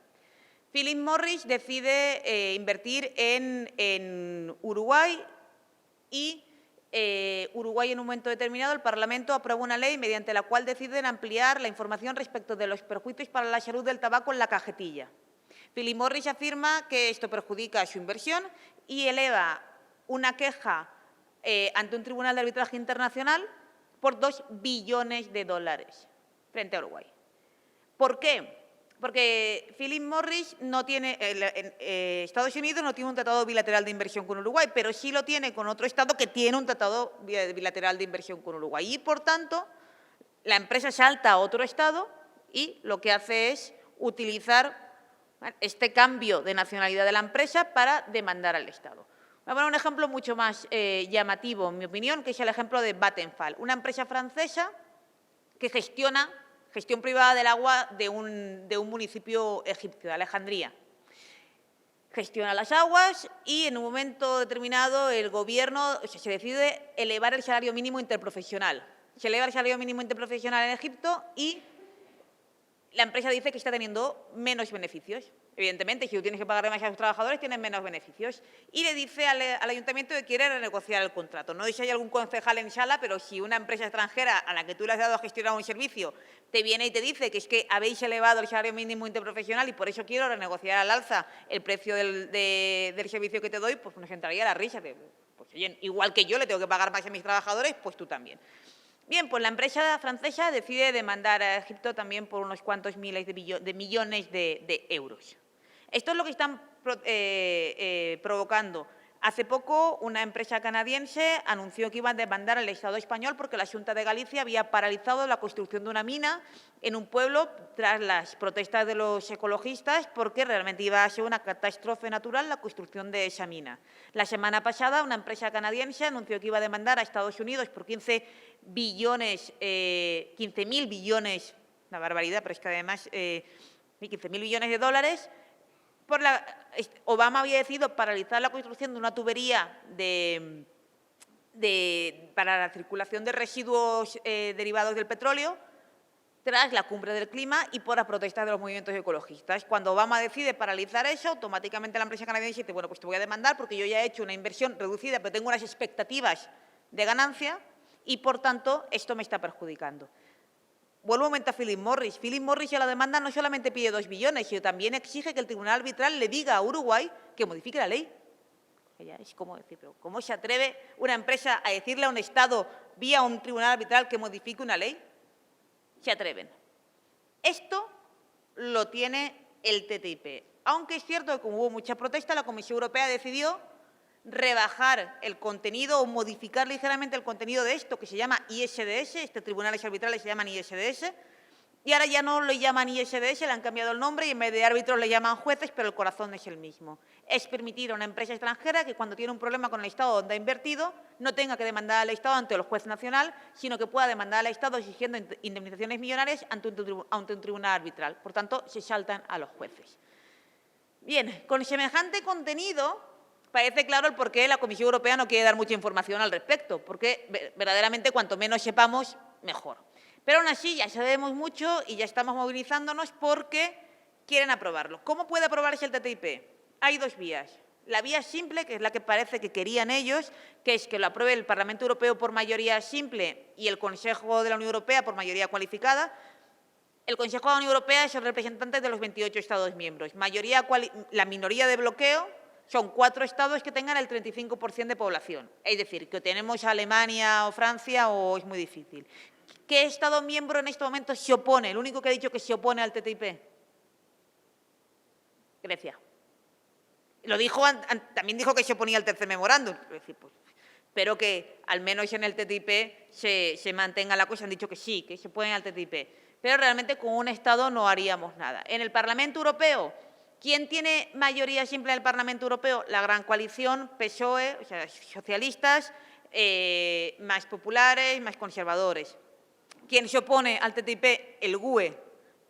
Philip Morris decide invertir en Uruguay y Uruguay en un momento determinado el Parlamento aprueba una ley mediante la cual deciden ampliar la información respecto de los perjuicios para la salud del tabaco en la cajetilla. Philip Morris afirma que esto perjudica a su inversión y eleva una queja ante un tribunal de arbitraje internacional por $2 billones frente a Uruguay. ¿Por qué? Porque Philip Morris no tiene, Estados Unidos no tiene un tratado bilateral de inversión con Uruguay, pero sí lo tiene con otro Estado que tiene un tratado bilateral de inversión con Uruguay. Y, por tanto, la empresa salta a otro Estado y lo que hace es utilizar este cambio de nacionalidad de la empresa para demandar al Estado. Voy a poner un ejemplo mucho más llamativo, en mi opinión, que es el ejemplo de Vattenfall, una empresa francesa que gestiona gestión privada del agua de un municipio egipcio, de Alejandría. Gestiona las aguas y en un momento determinado el Gobierno se decide elevar el salario mínimo interprofesional. Se eleva el salario mínimo interprofesional en Egipto y la empresa dice que está teniendo menos beneficios. Evidentemente, si tú tienes que pagar más a tus trabajadores, tienes menos beneficios. Y le dice al ayuntamiento que quiere renegociar el contrato. No sé si hay algún concejal en sala, pero si una empresa extranjera a la que tú le has dado a gestionar un servicio te viene y te dice que es que habéis elevado el salario mínimo interprofesional y por eso quiero renegociar al alza el precio del servicio que te doy, pues nos entraría la risa. Pues, oye, igual que yo le tengo que pagar más a mis trabajadores, pues tú también. Bien, pues la empresa francesa decide demandar a Egipto también por unos cuantos miles de millones de euros. Esto es lo que están provocando. Hace poco, una empresa canadiense anunció que iba a demandar al Estado español porque la Xunta de Galicia había paralizado la construcción de una mina en un pueblo tras las protestas de los ecologistas porque realmente iba a ser una catástrofe natural la construcción de esa mina. La semana pasada, una empresa canadiense anunció que iba a demandar a Estados Unidos por 15.000 billones, una barbaridad, pero es que además 15.000 billones de dólares. Obama había decidido paralizar la construcción de una tubería para la circulación de residuos derivados del petróleo tras la cumbre del clima y por las protestas de los movimientos ecologistas. Cuando Obama decide paralizar eso, automáticamente la empresa canadiense dice, bueno, pues te voy a demandar porque yo ya he hecho una inversión reducida, pero tengo unas expectativas de ganancia y, por tanto, esto me está perjudicando. Vuelvo un momento a Philip Morris. Philip Morris a la demanda no solamente pide 2 billones, sino también exige que el Tribunal Arbitral le diga a Uruguay que modifique la ley. Es como decir, pero ¿cómo se atreve una empresa a decirle a un Estado vía un tribunal arbitral que modifique una ley? Se atreven. Esto lo tiene el TTIP. Aunque es cierto que como hubo mucha protesta, la Comisión Europea decidió rebajar el contenido o modificar ligeramente el contenido de esto que se llama ISDS, tribunales arbitrales se llaman ISDS, y ahora ya no lo llaman ISDS, le han cambiado el nombre y en vez de árbitros le llaman jueces, pero el corazón es el mismo. Es permitir a una empresa extranjera que cuando tiene un problema con el Estado donde ha invertido no tenga que demandar al Estado ante el juez nacional, sino que pueda demandar al Estado exigiendo indemnizaciones millonarias ante un tribunal arbitral. Por tanto, se saltan a los jueces. Bien, con semejante contenido parece claro el por qué la Comisión Europea no quiere dar mucha información al respecto, porque verdaderamente cuanto menos sepamos, mejor. Pero aún así ya sabemos mucho y ya estamos movilizándonos porque quieren aprobarlo. ¿Cómo puede aprobarse el TTIP? Hay 2 vías. La vía simple, que es la que parece que querían ellos, que es que lo apruebe el Parlamento Europeo por mayoría simple y el Consejo de la Unión Europea por mayoría cualificada. El Consejo de la Unión Europea es el representante de los 28 Estados miembros. La minoría de bloqueo son 4 estados que tengan el 35% de población. Es decir, que tenemos a Alemania o Francia o es muy difícil. ¿Qué Estado miembro en este momento se opone? El único que ha dicho que se opone al TTIP. Grecia. También dijo que se oponía al tercer memorándum. Es decir, pues, espero que al menos en el TTIP se mantenga la cosa. Han dicho que sí, que se oponen al TTIP. Pero realmente con un Estado no haríamos nada. En el Parlamento Europeo, ¿quién tiene mayoría simple en el Parlamento Europeo? La gran coalición PSOE, o sea, socialistas, más populares, más conservadores. ¿Quién se opone al TTIP? El GUE,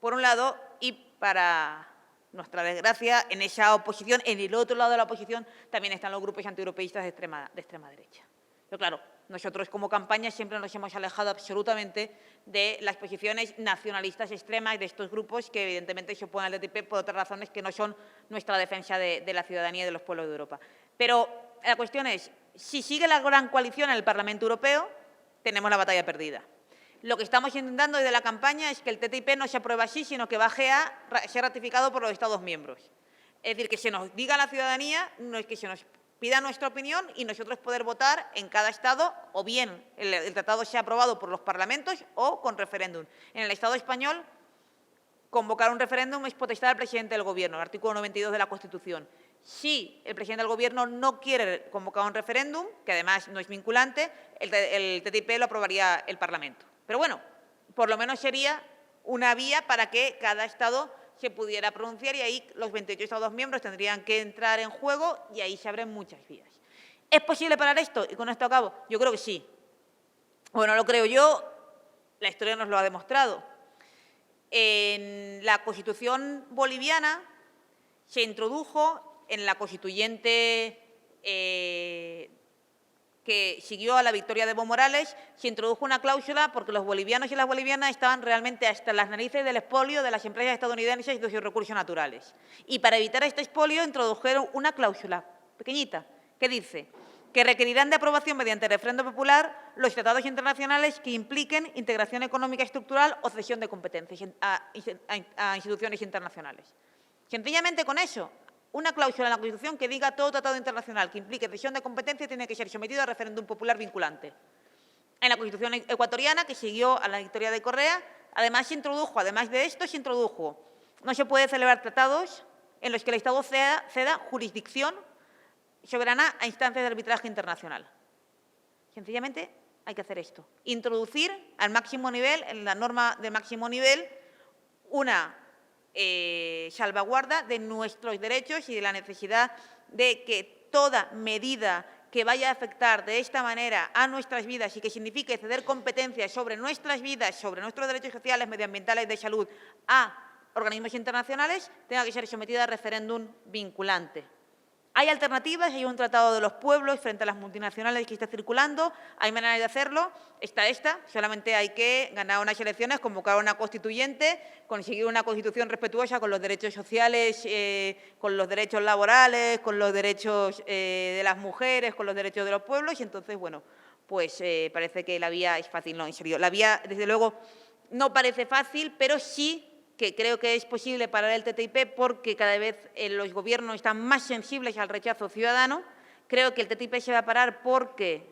por un lado, y para nuestra desgracia, en esa oposición, en el otro lado de la oposición, también están los grupos antieuropeístas de extrema derecha. Pero claro, nosotros como campaña siempre nos hemos alejado absolutamente de las posiciones nacionalistas extremas de estos grupos que evidentemente se oponen al TTIP por otras razones que no son nuestra defensa de la ciudadanía y de los pueblos de Europa. Pero la cuestión es, si sigue la gran coalición en el Parlamento Europeo, tenemos la batalla perdida. Lo que estamos intentando desde la campaña es que el TTIP no se apruebe así, sino que baje a ser ratificado por los Estados miembros. Es decir, que se nos diga a la ciudadanía, no es que se nos pida nuestra opinión y nosotros poder votar en cada Estado, o bien el tratado sea aprobado por los parlamentos o con referéndum. En el Estado español, convocar un referéndum es potestad del presidente del Gobierno, el artículo 92 de la Constitución. Si el presidente del Gobierno no quiere convocar un referéndum, que además no es vinculante, el TTIP lo aprobaría el Parlamento. Pero bueno, por lo menos sería una vía para que cada Estado se pudiera pronunciar y ahí los 28 Estados miembros tendrían que entrar en juego y ahí se abren muchas vías. ¿Es posible parar esto? Y con esto acabo. Yo creo que sí. Bueno, lo creo yo, la historia nos lo ha demostrado. En la Constitución boliviana se introdujo en la constituyente que siguió a la victoria de Evo Morales, se introdujo una cláusula porque los bolivianos y las bolivianas estaban realmente hasta las narices del expolio de las empresas estadounidenses y de sus recursos naturales. Y para evitar este expolio introdujeron una cláusula pequeñita que dice que requerirán de aprobación mediante referéndum popular los tratados internacionales que impliquen integración económica estructural o cesión de competencias a instituciones internacionales. Sencillamente con eso, una cláusula en la Constitución que diga todo tratado internacional que implique cesión de competencia tiene que ser sometido a referéndum popular vinculante. En la Constitución ecuatoriana, que siguió a la victoria de Correa, además de esto, no se puede celebrar tratados en los que el Estado ceda jurisdicción soberana a instancias de arbitraje internacional. Sencillamente hay que hacer esto. Introducir al máximo nivel, en la norma de máximo nivel, una salvaguarda de nuestros derechos y de la necesidad de que toda medida que vaya a afectar de esta manera a nuestras vidas y que signifique ceder competencias sobre nuestras vidas, sobre nuestros derechos sociales, medioambientales y de salud a organismos internacionales, tenga que ser sometida a referéndum vinculante. Hay alternativas, hay un tratado de los pueblos frente a las multinacionales que está circulando, hay maneras de hacerlo, está esta, solamente hay que ganar unas elecciones, convocar una constituyente, conseguir una constitución respetuosa con los derechos sociales, con los derechos laborales, con los derechos de las mujeres, con los derechos de los pueblos y entonces, bueno, pues parece que la vía es fácil, no, en serio. La vía, desde luego, No parece fácil, pero sí que creo que es posible parar el TTIP porque cada vez los gobiernos están más sensibles al rechazo ciudadano. Creo que el TTIP se va a parar porque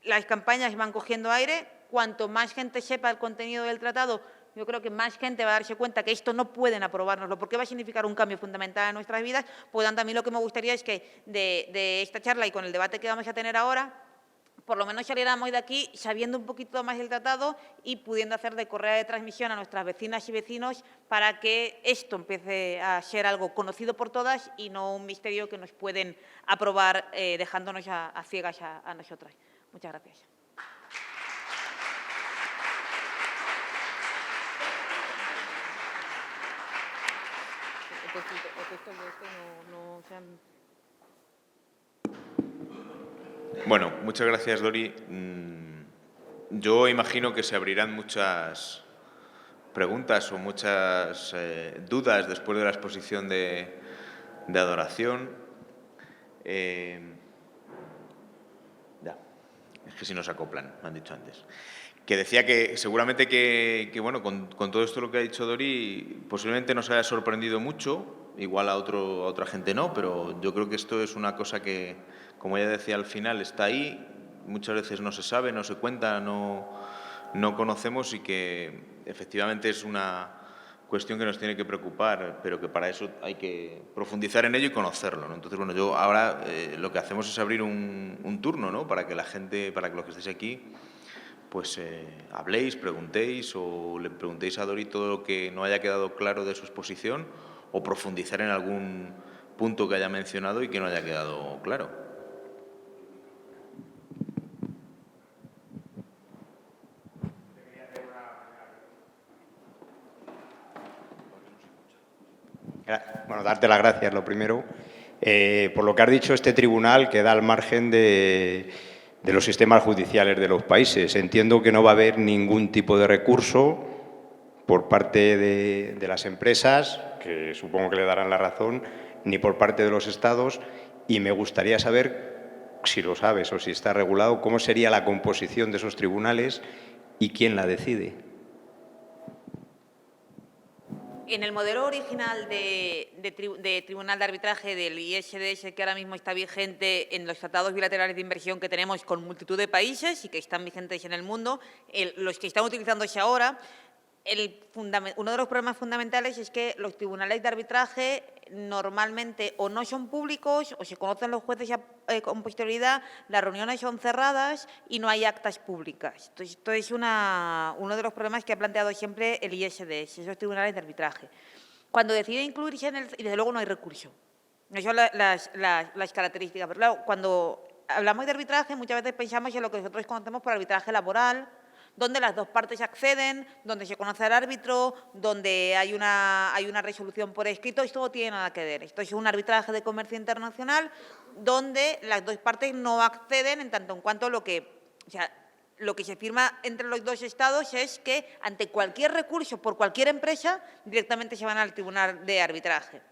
las campañas van cogiendo aire. Cuanto más gente sepa el contenido del tratado, yo creo que más gente va a darse cuenta que esto no pueden aprobárnoslo porque va a significar un cambio fundamental en nuestras vidas. Por lo tanto, a mí lo que me gustaría es que de esta charla y con el debate que vamos a tener ahora, por lo menos saliéramos de aquí sabiendo un poquito más del tratado y pudiendo hacer de correa de transmisión a nuestras vecinas y vecinos para que esto empiece a ser algo conocido por todas y no un misterio que nos pueden aprobar dejándonos a ciegas a nosotras. Muchas gracias. Bueno, muchas gracias, Dori. Yo imagino que se abrirán muchas preguntas o muchas dudas después de la exposición de Adoración. Ya, es que si nos acoplan, me han dicho antes. Que decía que seguramente que bueno, con todo esto lo que ha dicho Dori, posiblemente nos haya sorprendido mucho, igual a otra gente no, pero yo creo que esto es una cosa que, como ella decía al final, está ahí, muchas veces no se sabe, no se cuenta, no conocemos y que efectivamente es una cuestión que nos tiene que preocupar, pero que para eso hay que profundizar en ello y conocerlo, ¿no? Entonces, bueno, yo ahora lo que hacemos es abrir un turno, ¿no? Para que la gente, para que los que estéis aquí, pues habléis, preguntéis o le preguntéis a Dori todo lo que no haya quedado claro de su exposición o profundizar en algún punto que haya mencionado y que no haya quedado claro. Bueno, darte las gracias, lo primero. Por lo que has dicho, este tribunal queda al margen de los sistemas judiciales de los países. Entiendo que no va a haber ningún tipo de recurso por parte de las empresas, que supongo que le darán la razón, ni por parte de los Estados. Y me gustaría saber, si lo sabes o si está regulado, cómo sería la composición de esos tribunales y quién la decide. En el modelo original de tribunal de arbitraje del ISDS, que ahora mismo está vigente en los tratados bilaterales de inversión que tenemos con multitud de países y que están vigentes en el mundo, los que están utilizándose ahora, uno de los problemas fundamentales es que los tribunales de arbitraje normalmente o no son públicos o se conocen los jueces con posterioridad, las reuniones son cerradas y no hay actas públicas. Entonces, esto es uno de los problemas que ha planteado siempre el ISDS, esos tribunales de arbitraje. Cuando decide incluirse y desde luego no hay recurso. Esas son las características. Pero claro, cuando hablamos de arbitraje muchas veces pensamos en lo que nosotros conocemos por arbitraje laboral, donde las dos partes acceden, donde se conoce al árbitro, donde hay una resolución por escrito. Esto no tiene nada que ver. Esto es un arbitraje de comercio internacional donde las dos partes no acceden en tanto en cuanto lo que se firma entre los dos estados es que ante cualquier recurso por cualquier empresa directamente se van al tribunal de arbitraje.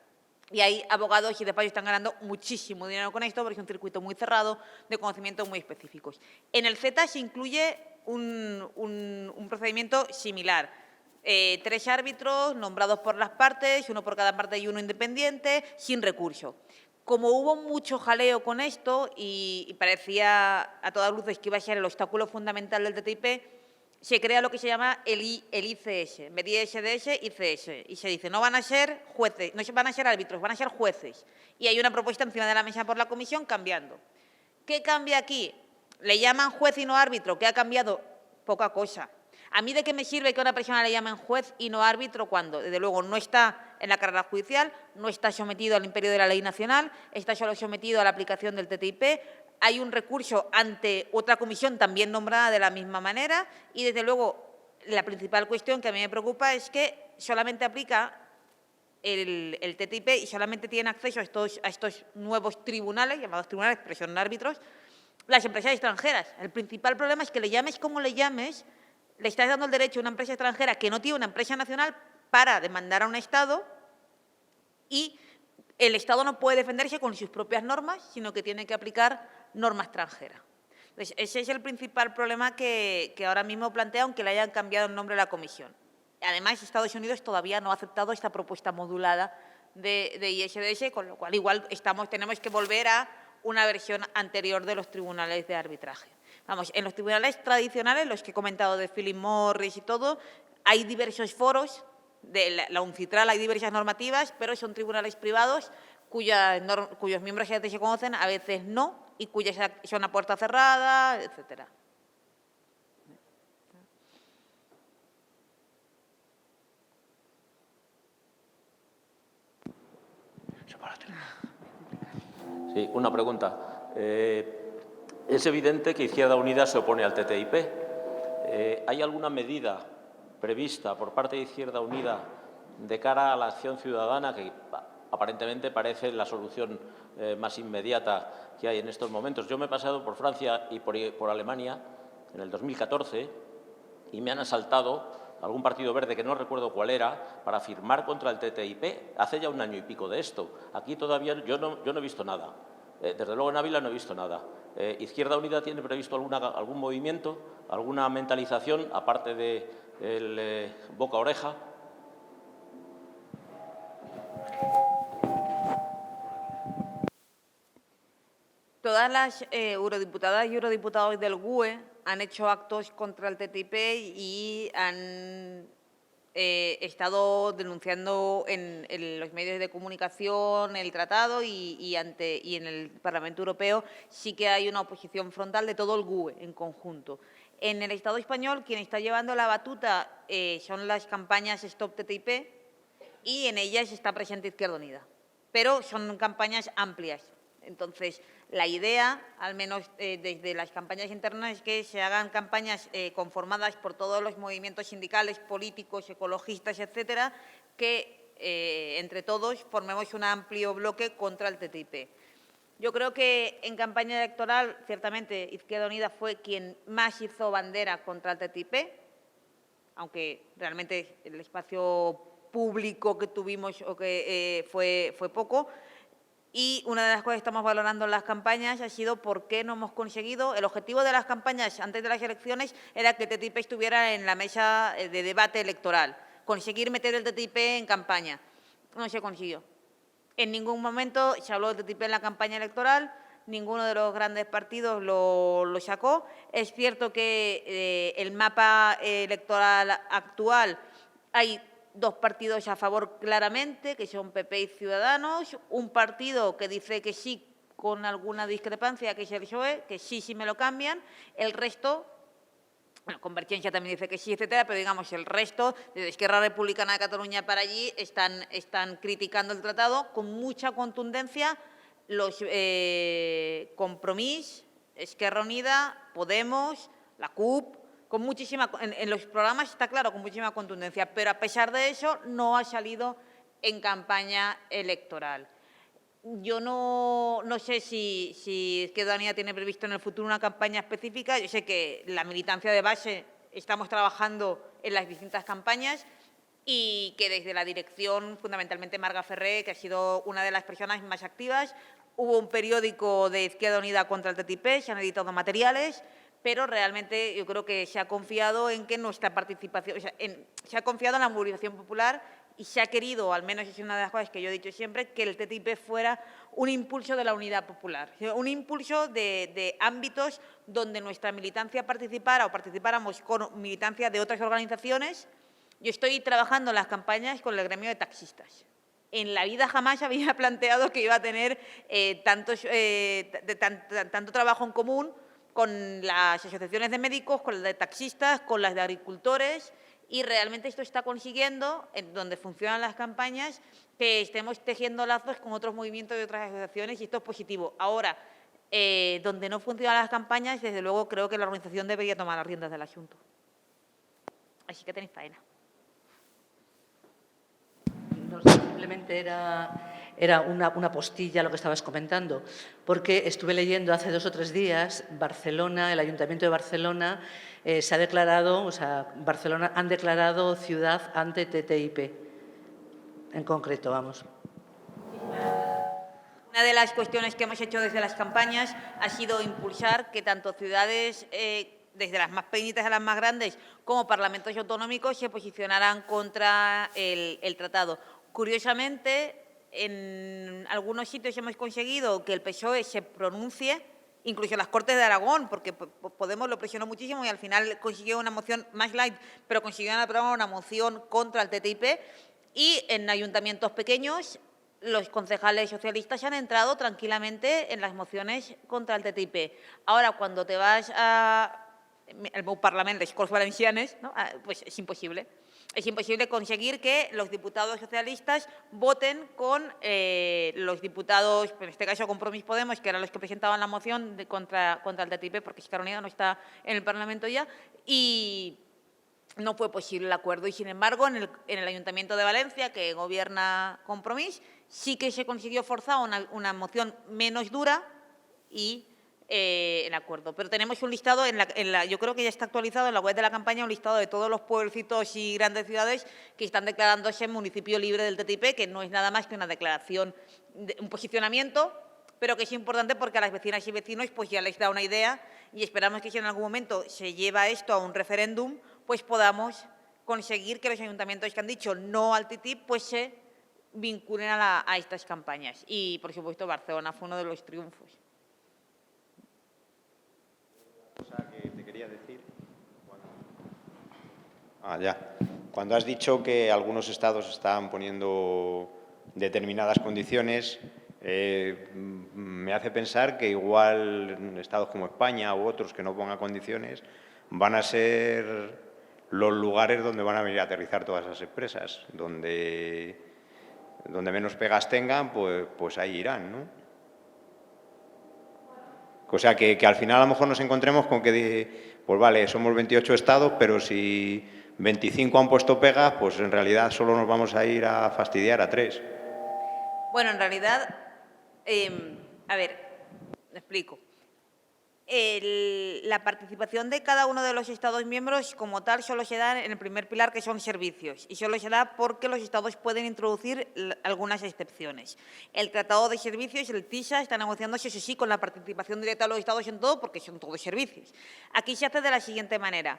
Y hay abogados y despachos que están ganando muchísimo dinero con esto porque es un circuito muy cerrado de conocimientos muy específicos. En el CETA se incluye un procedimiento similar. 3 árbitros nombrados por las partes, uno por cada parte y uno independiente, sin recurso. Como hubo mucho jaleo con esto y parecía a todas luces que iba a ser el obstáculo fundamental del TTIP, se crea lo que se llama el ICS, en vez de ISDS, ICS. Y se dice, no van a ser jueces, no van a ser árbitros, van a ser jueces. Y hay una propuesta encima de la mesa por la Comisión cambiando. ¿Qué cambia aquí? Le llaman juez y no árbitro, que ha cambiado poca cosa. ¿A mí de qué me sirve que a una persona le llamen juez y no árbitro cuando, desde luego, no está en la carrera judicial, no está sometido al imperio de la ley nacional, está solo sometido a la aplicación del TTIP? Hay un recurso ante otra comisión también nombrada de la misma manera y, desde luego, la principal cuestión que a mí me preocupa es que solamente aplica el TTIP y solamente tienen acceso a estos nuevos tribunales, llamados tribunales, pero son árbitros, las empresas extranjeras. El principal problema es que le llames como le llames, le estás dando el derecho a una empresa extranjera que no tiene una empresa nacional para demandar a un Estado y el Estado no puede defenderse con sus propias normas, sino que tiene que aplicar norma extranjera. Entonces, ese es el principal problema que ahora mismo plantea, aunque le hayan cambiado el nombre a la comisión. Además, Estados Unidos todavía no ha aceptado esta propuesta modulada de ISDS, con lo cual igual tenemos que volver a una versión anterior de los tribunales de arbitraje. Vamos, en los tribunales tradicionales, los que he comentado de Philip Morris y todo, hay diversos foros, de la UNCITRAL hay diversas normativas, pero son tribunales privados cuyos miembros a veces se conocen, a veces no, y cuyas son a puerta cerrada, etcétera. Sí, una pregunta. Es evidente que Izquierda Unida se opone al TTIP. ¿Hay alguna medida prevista por parte de Izquierda Unida de cara a la acción ciudadana, que aparentemente parece la solución más inmediata que hay en estos momentos? Yo me he pasado por Francia y por Alemania en el 2014 y me han asaltado algún partido verde, que no recuerdo cuál era, para firmar contra el TTIP. Hace ya 1 año y pico de esto. Aquí todavía yo no he visto nada. Desde luego en Ávila no he visto nada. ¿Izquierda Unida tiene previsto algún movimiento, alguna mentalización, aparte del boca a oreja? Todas las eurodiputadas y eurodiputados del GUE han hecho actos contra el TTIP y han estado denunciando en los medios de comunicación el tratado y en el Parlamento Europeo sí que hay una oposición frontal de todo el GUE en conjunto. En el Estado español, quien está llevando la batuta son las campañas Stop TTIP y en ellas está presente Izquierda Unida, pero son campañas amplias. Entonces, la idea, al menos desde las campañas internas, es que se hagan campañas conformadas por todos los movimientos sindicales, políticos, ecologistas, etcétera, que entre todos formemos un amplio bloque contra el TTIP. Yo creo que en campaña electoral, ciertamente, Izquierda Unida fue quien más hizo bandera contra el TTIP, aunque realmente el espacio público que tuvimos fue poco. Y una de las cosas que estamos valorando en las campañas ha sido por qué no hemos conseguido. El objetivo de las campañas antes de las elecciones era que el TTIP estuviera en la mesa de debate electoral, conseguir meter el TTIP en campaña. No se consiguió. En ningún momento se habló del TTIP en la campaña electoral, ninguno de los grandes partidos lo sacó. Es cierto que el mapa electoral actual hay 2 partidos a favor claramente, que son PP y Ciudadanos, un partido que dice que sí con alguna discrepancia, que es el PSOE, que sí me lo cambian, el resto, bueno, Convergencia también dice que sí, etcétera, pero digamos el resto, desde Esquerra Republicana de Cataluña para allí, están criticando el tratado con mucha contundencia. Los Compromís, Esquerra Unida, Podemos, la CUP, en los programas está claro, con muchísima contundencia, pero a pesar de eso no ha salido en campaña electoral. Yo no sé si Izquierda Unida tiene previsto en el futuro una campaña específica. Yo sé que la militancia de base estamos trabajando en las distintas campañas y que desde la dirección, fundamentalmente Marga Ferrer, que ha sido una de las personas más activas, hubo un periódico de Izquierda Unida contra el TTIP, se han editado materiales, pero realmente yo creo que se ha confiado en que nuestra participación, se ha confiado en la movilización popular y se ha querido, al menos es una de las cosas que yo he dicho siempre, que el TTIP fuera un impulso de la unidad popular, un impulso de ámbitos donde nuestra militancia participara o participáramos con militancia de otras organizaciones. Yo estoy trabajando en las campañas con el gremio de taxistas. En la vida jamás había planteado que iba a tener tanto trabajo en común con las asociaciones de médicos, con las de taxistas, con las de agricultores, y realmente esto está consiguiendo, en donde funcionan las campañas, que estemos tejiendo lazos con otros movimientos de otras asociaciones, y esto es positivo. Ahora, donde no funcionan las campañas, desde luego creo que la organización debería tomar las riendas del asunto. Así que tenéis faena. No, simplemente era una postilla lo que estabas comentando, porque estuve leyendo hace 2 o 3 días, Barcelona, el Ayuntamiento de Barcelona se ha declarado, Barcelona han declarado ciudad ante TTIP, en concreto, vamos. Una de las cuestiones que hemos hecho desde las campañas ha sido impulsar que tanto ciudades, desde las más pequeñitas a las más grandes, como parlamentos autonómicos se posicionaran contra el tratado. Curiosamente, en algunos sitios hemos conseguido que el PSOE se pronuncie, incluso en las Cortes de Aragón, porque Podemos lo presionó muchísimo y al final consiguió una moción más light, pero consiguieron aprobar una moción contra el TTIP, y en ayuntamientos pequeños los concejales socialistas han entrado tranquilamente en las mociones contra el TTIP. Ahora, cuando te vas al Parlamento, les Corts Valencianes, ¿no? Pues es imposible. Es imposible conseguir que los diputados socialistas voten con los diputados, en este caso Compromís Podemos, que eran los que presentaban la moción contra el TTIP, porque Izquierda Unida no está en el Parlamento ya, y no fue posible el acuerdo. Y, sin embargo, en el Ayuntamiento de Valencia, que gobierna Compromís, sí que se consiguió forzar una moción menos dura y el acuerdo. Pero tenemos un listado, yo creo que ya está actualizado en la web de la campaña, un listado de todos los pueblecitos y grandes ciudades que están declarándose municipio libre del TTIP, que no es nada más que una declaración, un posicionamiento, pero que es importante porque a las vecinas y vecinos pues ya les da una idea, y esperamos que si en algún momento se lleva esto a un referéndum, pues podamos conseguir que los ayuntamientos que han dicho no al TTIP pues se vinculen a estas campañas. Y, por supuesto, Barcelona fue uno de los triunfos. Cosa que te quería decir. Cuando has dicho que algunos estados están poniendo determinadas condiciones, me hace pensar que igual estados como España u otros que no pongan condiciones van a ser los lugares donde van a venir a aterrizar todas esas empresas, donde menos pegas tengan, pues ahí irán, ¿no? O sea, que al final a lo mejor nos encontremos con que, pues vale, somos 28 estados, pero si 25 han puesto pegas, pues en realidad solo nos vamos a ir a fastidiar a 3. Bueno, en realidad, a ver, me explico. La participación de cada uno de los Estados miembros como tal solo se da en el primer pilar, que son servicios, y solo se da porque los Estados pueden introducir algunas excepciones. El Tratado de Servicios, el TISA, está negociándose, eso sí, con la participación directa de los Estados en todo, porque son todos servicios. Aquí se hace de la siguiente manera.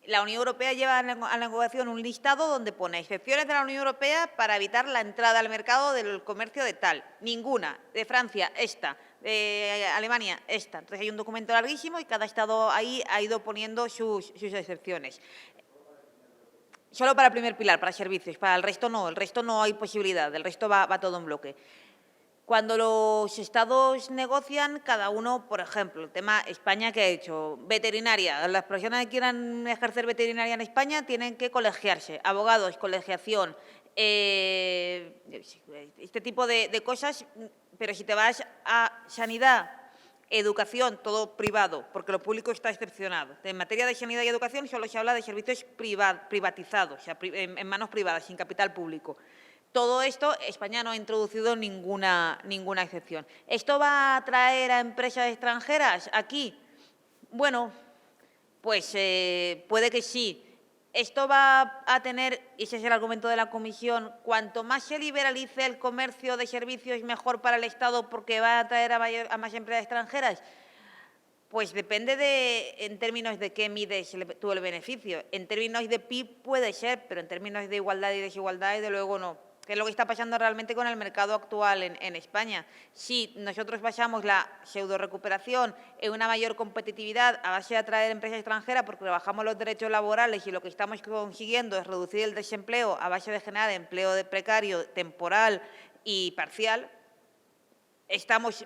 La Unión Europea lleva a la negociación un listado donde pone excepciones de la Unión Europea para evitar la entrada al mercado del comercio de tal. Ninguna. De Francia, esta. De Alemania, esta. Entonces hay un documento larguísimo y cada estado ahí ha ido poniendo sus excepciones. Solo para el primer pilar, para servicios. Para el resto no hay posibilidad. El resto va todo en bloque. Cuando los estados negocian, cada uno, por ejemplo, el tema España, ¿qué ha hecho? Veterinaria. Las personas que quieran ejercer veterinaria en España tienen que colegiarse. Abogados, colegiación, este tipo de cosas. Pero si te vas a sanidad, educación, todo privado, porque lo público está excepcionado. En materia de sanidad y educación solo se habla de servicios privatizados, o sea, en manos privadas, sin capital público. Todo esto, España no ha introducido ninguna excepción. ¿Esto va a atraer a empresas extranjeras aquí? Bueno, pues puede que sí. Esto va a tener, y ese es el argumento de la Comisión, cuanto más se liberalice el comercio de servicios, mejor para el Estado, porque va a atraer a más empresas extranjeras. Pues depende en términos de qué mides tú el beneficio. En términos de PIB puede ser, pero en términos de igualdad y desigualdad, desde luego no. ¿Qué es lo que está pasando realmente con el mercado actual en España? Si nosotros basamos la pseudo-recuperación en una mayor competitividad a base de atraer empresas extranjeras porque rebajamos los derechos laborales y lo que estamos consiguiendo es reducir el desempleo a base de generar empleo precario, temporal y parcial, estamos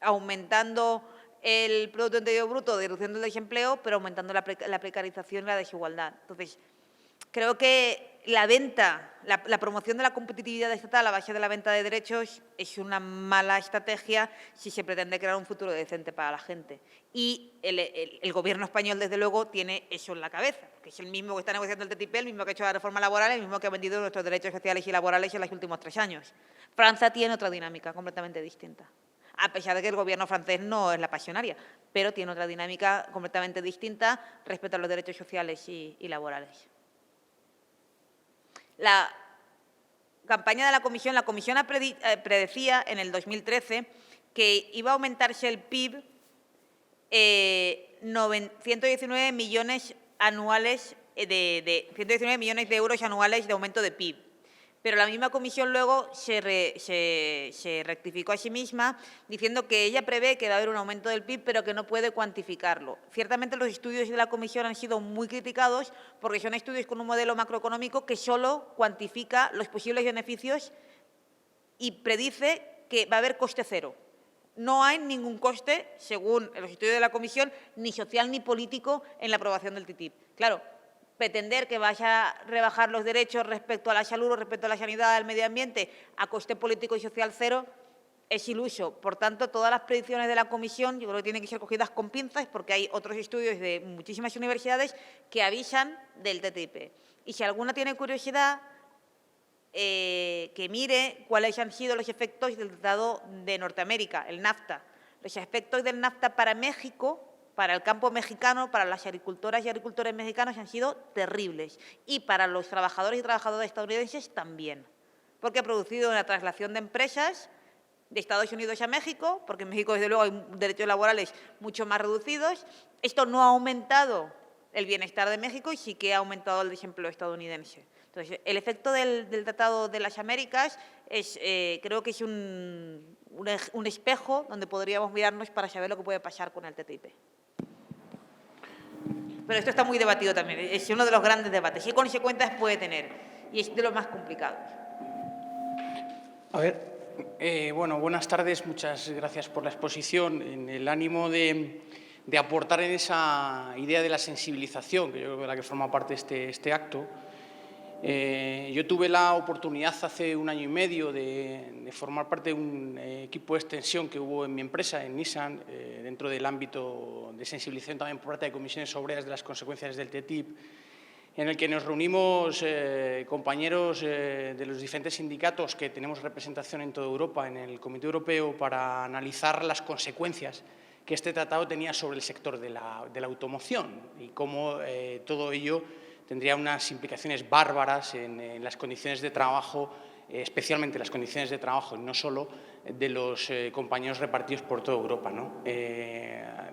aumentando el Producto Interior Bruto, reduciendo el desempleo, pero aumentando la precarización y la desigualdad. Entonces, creo que la promoción de la competitividad estatal a base de la venta de derechos es una mala estrategia si se pretende crear un futuro decente para la gente. Y el Gobierno español, desde luego, tiene eso en la cabeza, que es el mismo que está negociando el TTIP, el mismo que ha hecho la reforma laboral, el mismo que ha vendido nuestros derechos sociales y laborales en los últimos 3 años. Francia tiene otra dinámica completamente distinta, a pesar de que el Gobierno francés no es la pasionaria, pero tiene otra dinámica completamente distinta respecto a los derechos sociales y laborales. La campaña de la Comisión predecía en el 2013 que iba a aumentarse el PIB 119 millones anuales 119 millones de euros anuales de aumento de PIB. Pero la misma comisión luego se rectificó a sí misma diciendo que ella prevé que va a haber un aumento del PIB, pero que no puede cuantificarlo. Ciertamente los estudios de la comisión han sido muy criticados porque son estudios con un modelo macroeconómico que solo cuantifica los posibles beneficios y predice que va a haber coste cero. No hay ningún coste, según los estudios de la comisión, ni social ni político en la aprobación del TTIP. Claro, pretender que vaya a rebajar los derechos respecto a la salud, respecto a la sanidad, al medio ambiente, a coste político y social cero, es iluso. Por tanto, todas las predicciones de la comisión yo creo que tienen que ser cogidas con pinzas porque hay otros estudios de muchísimas universidades que avisan del TTIP. Y si alguna tiene curiosidad, que mire cuáles han sido los efectos del Tratado de Norteamérica, el NAFTA. Los efectos del NAFTA para México, para el campo mexicano, para las agricultoras y agricultores mexicanos han sido terribles. Y para los trabajadores y trabajadoras estadounidenses también. Porque ha producido una traslación de empresas de Estados Unidos a México, porque en México, desde luego, hay derechos laborales mucho más reducidos. Esto no ha aumentado el bienestar de México y sí que ha aumentado el desempleo estadounidense. Entonces, el efecto del Tratado de las Américas creo que es un espejo donde podríamos mirarnos para saber lo que puede pasar con el TTIP. Pero esto está muy debatido también, es uno de los grandes debates. ¿Qué consecuencias puede tener? Y es de los más complicados. A ver, bueno, buenas tardes, muchas gracias por la exposición. En el ánimo de aportar en esa idea de la sensibilización, que yo creo que es la que forma parte de este acto, yo tuve la oportunidad hace 1 año y medio de formar parte de un equipo de extensión que hubo en mi empresa, en Nissan, dentro del ámbito de sensibilización también por parte de comisiones obreras de las consecuencias del TTIP, en el que nos reunimos compañeros de los diferentes sindicatos que tenemos representación en toda Europa, en el Comité Europeo, para analizar las consecuencias que este tratado tenía sobre el sector de la automoción y cómo todo ello tendría unas implicaciones bárbaras en las condiciones de trabajo, especialmente las condiciones de trabajo, y no solo de los compañeros repartidos por toda Europa, ¿no?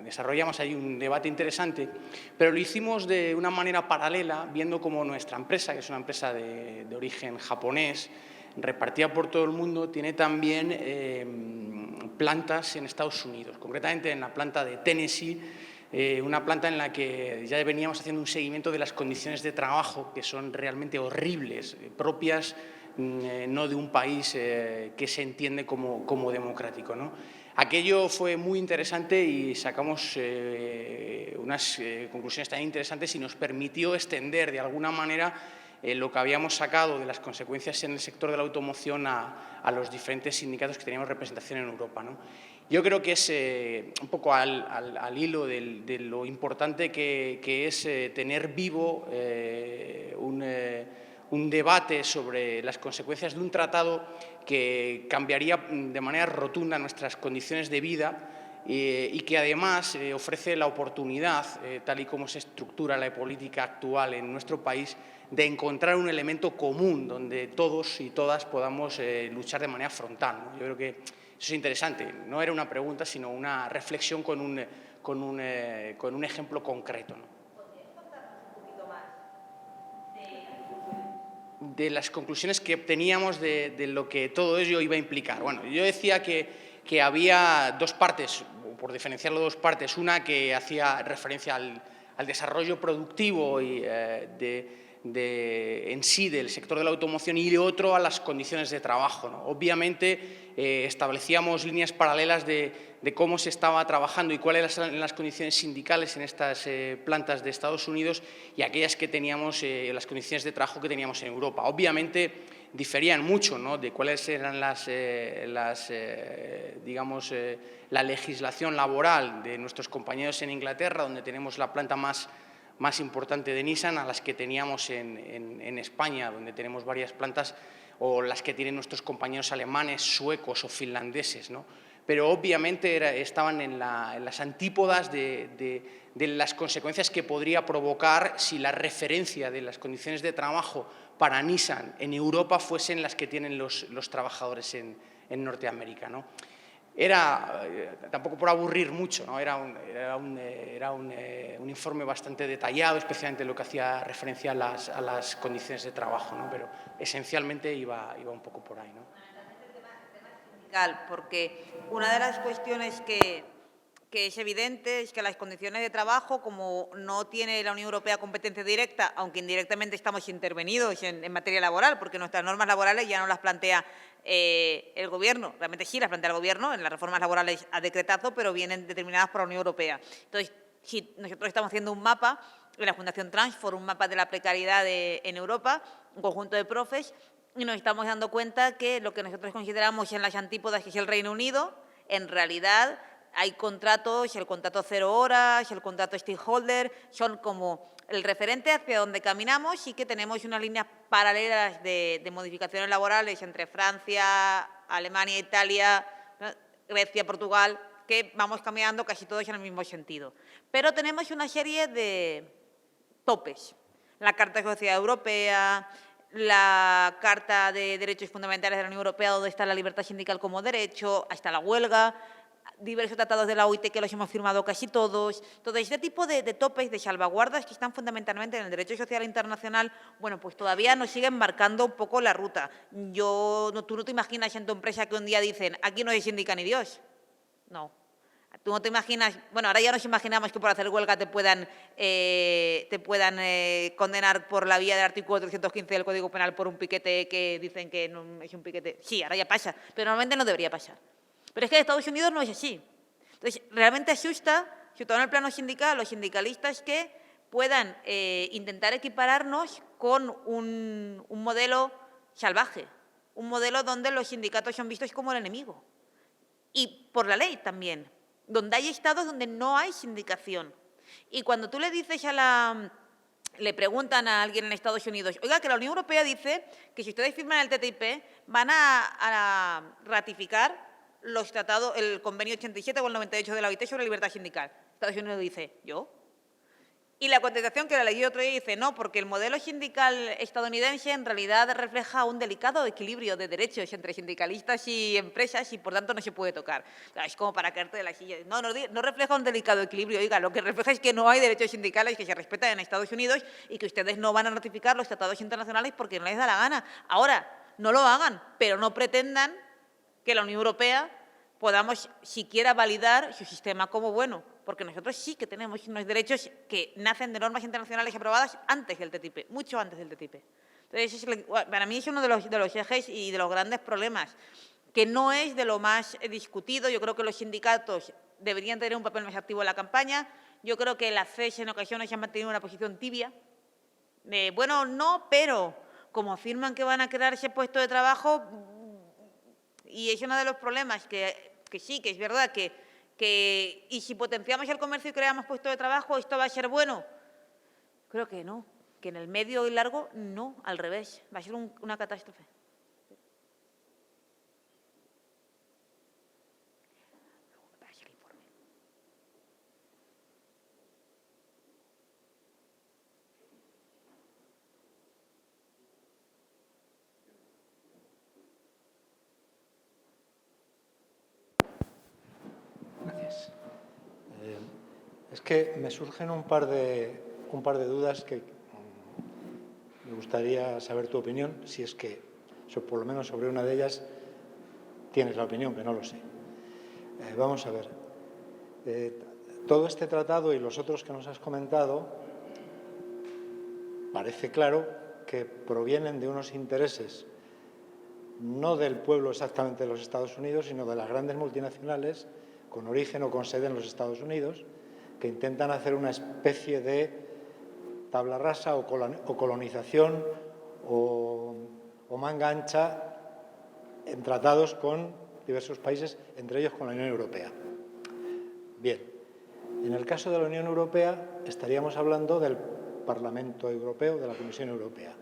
Desarrollamos ahí un debate interesante, pero lo hicimos de una manera paralela, viendo cómo nuestra empresa, que es una empresa de origen japonés, repartida por todo el mundo, tiene también plantas en Estados Unidos, concretamente en la planta de Tennessee, una planta en la que ya veníamos haciendo un seguimiento de las condiciones de trabajo que son realmente horribles, propias no de un país que se entiende como democrático, ¿no? Aquello fue muy interesante y sacamos unas conclusiones también interesantes y nos permitió extender de alguna manera lo que habíamos sacado de las consecuencias en el sector de la automoción a los diferentes sindicatos que teníamos representación en Europa, ¿no? Yo creo que es un poco al hilo de lo importante que es tener vivo un debate sobre las consecuencias de un tratado que cambiaría de manera rotunda nuestras condiciones de vida y que además ofrece la oportunidad, tal y como se estructura la política actual en nuestro país, de encontrar un elemento común donde todos y todas podamos luchar de manera frontal, ¿no? Yo creo que eso es interesante. No era una pregunta, sino una reflexión con un ejemplo concreto, ¿no? ¿Podrías contarnos un poquito más de las conclusiones que obteníamos de lo que todo ello iba a implicar? Bueno, yo decía que había dos partes, por diferenciarlo, dos partes. Una que hacía referencia al desarrollo productivo y en sí del sector de la automoción y otro a las condiciones de trabajo, ¿no? Obviamente establecíamos líneas paralelas de cómo se estaba trabajando y cuáles eran las condiciones sindicales en estas plantas de Estados Unidos y aquellas que teníamos, las condiciones de trabajo que teníamos en Europa. Obviamente diferían mucho, ¿no?, de cuáles eran la legislación laboral de nuestros compañeros en Inglaterra, donde tenemos la planta más importante de Nissan, a las que teníamos en España, donde tenemos varias plantas, o las que tienen nuestros compañeros alemanes, suecos o finlandeses, ¿no? Pero obviamente estaban en las antípodas de las consecuencias que podría provocar si la referencia de las condiciones de trabajo para Nissan en Europa fuesen las que tienen los trabajadores en Norteamérica, ¿no? era, tampoco por aburrir mucho, ¿no? Era un informe bastante detallado, especialmente lo que hacía referencia a las condiciones de trabajo, ¿no? Pero esencialmente iba un poco por ahí, ¿no? Porque una de las cuestiones que es evidente es que las condiciones de trabajo, como no tiene la Unión Europea competencia directa, aunque indirectamente estamos intervenidos en materia laboral, porque nuestras normas laborales ya no las plantea el Gobierno, realmente sí las plantea el Gobierno en las reformas laborales a decretazo, pero vienen determinadas por la Unión Europea. Entonces, si nosotros estamos haciendo un mapa, en la Fundación Transform, un mapa de la precariedad en Europa, un conjunto de profes, y nos estamos dando cuenta que lo que nosotros consideramos en las antípodas, que es el Reino Unido, en realidad hay contratos, el contrato 0 horas, el contrato stakeholder, son como el referente hacia donde caminamos y que tenemos unas líneas paralelas de modificaciones laborales entre Francia, Alemania, Italia, Grecia, Portugal, que vamos caminando casi todos en el mismo sentido. Pero tenemos una serie de topes. La Carta de Sociedad Europea, la Carta de Derechos Fundamentales de la Unión Europea, donde está la libertad sindical como derecho, hasta la huelga, diversos tratados de la OIT que los hemos firmado casi todos. Todo este tipo de topes, de salvaguardas que están fundamentalmente en el derecho social internacional, bueno, pues todavía nos siguen marcando un poco la ruta. Tú no te imaginas en tu empresa que un día dicen, aquí no se sindica ni Dios. No. Tú no te imaginas, bueno, ahora ya nos imaginamos que por hacer huelga te puedan condenar por la vía del artículo 315 del Código Penal por un piquete que dicen que no es un piquete. Sí, ahora ya pasa, pero normalmente no debería pasar. Pero es que en Estados Unidos no es así. Entonces, realmente asusta, sobre todo en el plano sindical, a los sindicalistas que puedan intentar equipararnos con un modelo salvaje, un modelo donde los sindicatos son vistos como el enemigo. Y por la ley también, donde hay estados donde no hay sindicación. Y cuando tú le dices le preguntan a alguien en Estados Unidos, oiga, que la Unión Europea dice que si ustedes firman el TTIP van a ratificar los tratados, el convenio 87 o el 98 de la OIT sobre libertad sindical. Estados Unidos dice, ¿yo? Y la contestación que la leí otro día dice, no, porque el modelo sindical estadounidense en realidad refleja un delicado equilibrio de derechos entre sindicalistas y empresas y por tanto no se puede tocar. Claro, es como para caerte de la silla. No refleja un delicado equilibrio, oiga, lo que refleja es que no hay derechos sindicales que se respetan en Estados Unidos y que ustedes no van a ratificar los tratados internacionales porque no les da la gana. Ahora, no lo hagan, pero no pretendan que la Unión Europea podamos siquiera validar su sistema como bueno, porque nosotros sí que tenemos unos derechos que nacen de normas internacionales aprobadas antes del TTIP, mucho antes del TTIP. Entonces, para mí es uno de los ejes y de los grandes problemas, que no es de lo más discutido. Yo creo que los sindicatos deberían tener un papel más activo en la campaña. Yo creo que la CES en ocasiones ha mantenido una posición tibia. Bueno, no, pero como afirman que van a crearse puestos de trabajo, y es uno de los problemas que sí, que es verdad y si potenciamos el comercio y creamos puestos de trabajo, ¿esto va a ser bueno? Creo que no, que en el medio y largo no, al revés, va a ser una catástrofe. Gracias. Es que me surgen un par de dudas que me gustaría saber tu opinión, si es que, por lo menos sobre una de ellas, tienes la opinión, que no lo sé. Vamos a ver. Todo este tratado y los otros que nos has comentado, parece claro que provienen de unos intereses no del pueblo exactamente de los Estados Unidos, sino de las grandes multinacionales con origen o con sede en los Estados Unidos, que intentan hacer una especie de tabla rasa o colonización o manga ancha en tratados con diversos países, entre ellos con la Unión Europea. Bien, en el caso de la Unión Europea estaríamos hablando del Parlamento Europeo, de la Comisión Europea.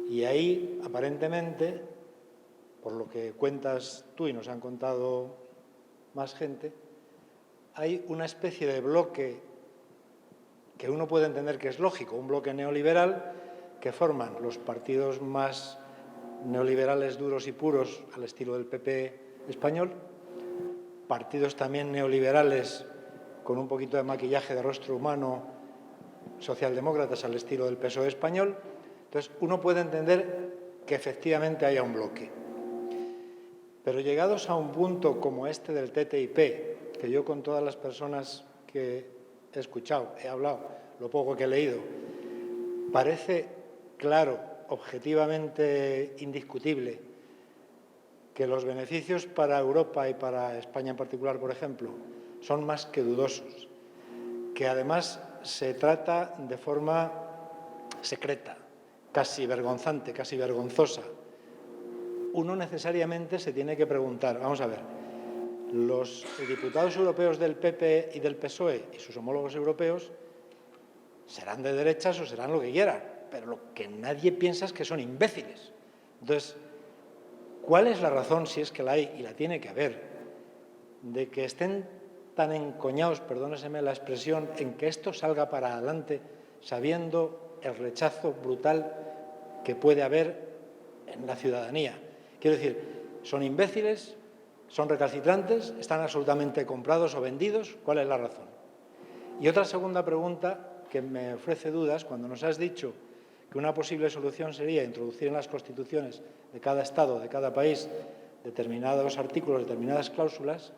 Y ahí, aparentemente, por lo que cuentas tú y nos han contado más gente, hay una especie de bloque que uno puede entender que es lógico, un bloque neoliberal que forman los partidos más neoliberales duros y puros al estilo del PP español, partidos también neoliberales con un poquito de maquillaje de rostro humano, socialdemócratas al estilo del PSOE español. Entonces, uno puede entender que efectivamente haya un bloque. Pero llegados a un punto como este del TTIP, que yo con todas las personas que he escuchado, he hablado, lo poco que he leído, parece claro, objetivamente indiscutible, que los beneficios para Europa y para España en particular, por ejemplo, son más que dudosos, que además se trata de forma secreta, casi vergonzante, casi vergonzosa. Uno necesariamente se tiene que preguntar, vamos a ver, los diputados europeos del PP y del PSOE y sus homólogos europeos serán de derechas o serán lo que quieran, pero lo que nadie piensa es que son imbéciles. Entonces, ¿cuál es la razón, si es que la hay y la tiene que haber, de que estén tan encoñados, perdóneseme la expresión, en que esto salga para adelante sabiendo el rechazo brutal que puede haber en la ciudadanía? Quiero decir, ¿son imbéciles? ¿Son recalcitrantes? ¿Están absolutamente comprados o vendidos? ¿Cuál es la razón? Y otra segunda pregunta que me ofrece dudas, cuando nos has dicho que una posible solución sería introducir en las constituciones de cada Estado, de cada país, determinados artículos, determinadas cláusulas,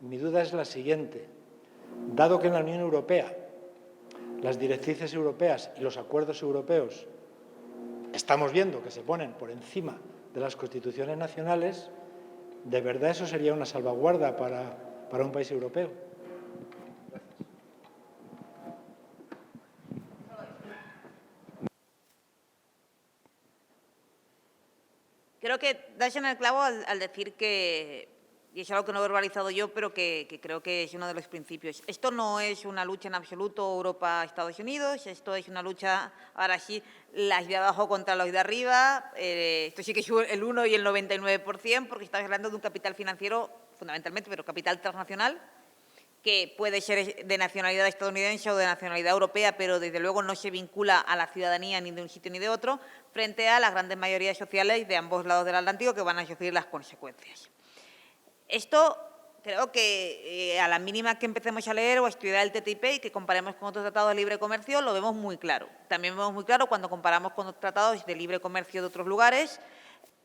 mi duda es la siguiente. Dado que en la Unión Europea las directrices europeas y los acuerdos europeos estamos viendo que se ponen por encima de las constituciones nacionales, ¿de verdad eso sería una salvaguarda para un país europeo? Creo que das en el clavo al decir que, y es algo que no he verbalizado yo, pero que creo que es uno de los principios. Esto no es una lucha en absoluto Europa-Estados Unidos, esto es una lucha, ahora sí, las de abajo contra los de arriba, esto sí que es el 1 y el 99%, porque estamos hablando de un capital financiero, fundamentalmente, pero capital transnacional, que puede ser de nacionalidad estadounidense o de nacionalidad europea, pero desde luego no se vincula a la ciudadanía ni de un sitio ni de otro, frente a las grandes mayorías sociales de ambos lados del Atlántico que van a sufrir las consecuencias. Esto creo que a la mínima que empecemos a leer o a estudiar el TTIP y que comparemos con otros tratados de libre comercio, lo vemos muy claro. También vemos muy claro cuando comparamos con otros tratados de libre comercio de otros lugares,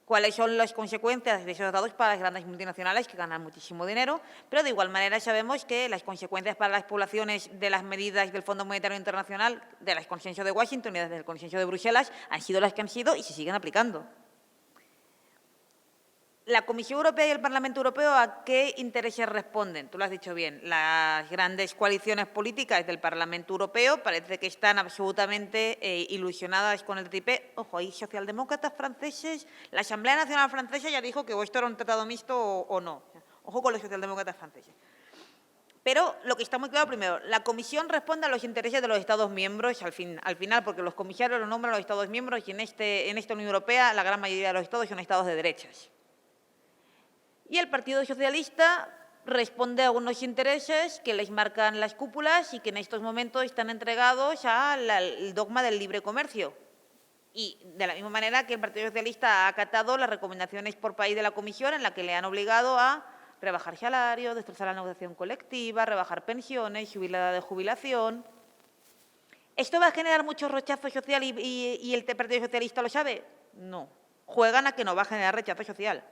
cuáles son las consecuencias de esos tratados para las grandes multinacionales que ganan muchísimo dinero, pero de igual manera sabemos que las consecuencias para las poblaciones de las medidas del Fondo Monetario Internacional, de los consensos de Washington y del consenso de Bruselas, han sido las que han sido y se siguen aplicando. La Comisión Europea y el Parlamento Europeo, ¿a qué intereses responden? Tú lo has dicho bien. Las grandes coaliciones políticas del Parlamento Europeo parece que están absolutamente ilusionadas con el TTIP. Ojo, hay socialdemócratas franceses. La Asamblea Nacional Francesa ya dijo que esto era un tratado mixto o no. Ojo con los socialdemócratas franceses. Pero lo que está muy claro, primero, la Comisión responde a los intereses de los Estados miembros al final, porque los comisarios los nombran los Estados miembros y en esta Unión Europea la gran mayoría de los Estados son Estados de derechas. Y el Partido Socialista responde a unos intereses que les marcan las cúpulas y que en estos momentos están entregados al dogma del libre comercio. Y de la misma manera que el Partido Socialista ha acatado las recomendaciones por país de la Comisión en la que le han obligado a rebajar salarios, destrozar la negociación colectiva, rebajar pensiones, subir la edad de jubilación. ¿Esto va a generar mucho rechazo social y el Partido Socialista lo sabe? No. Juegan a que no va a generar rechazo social.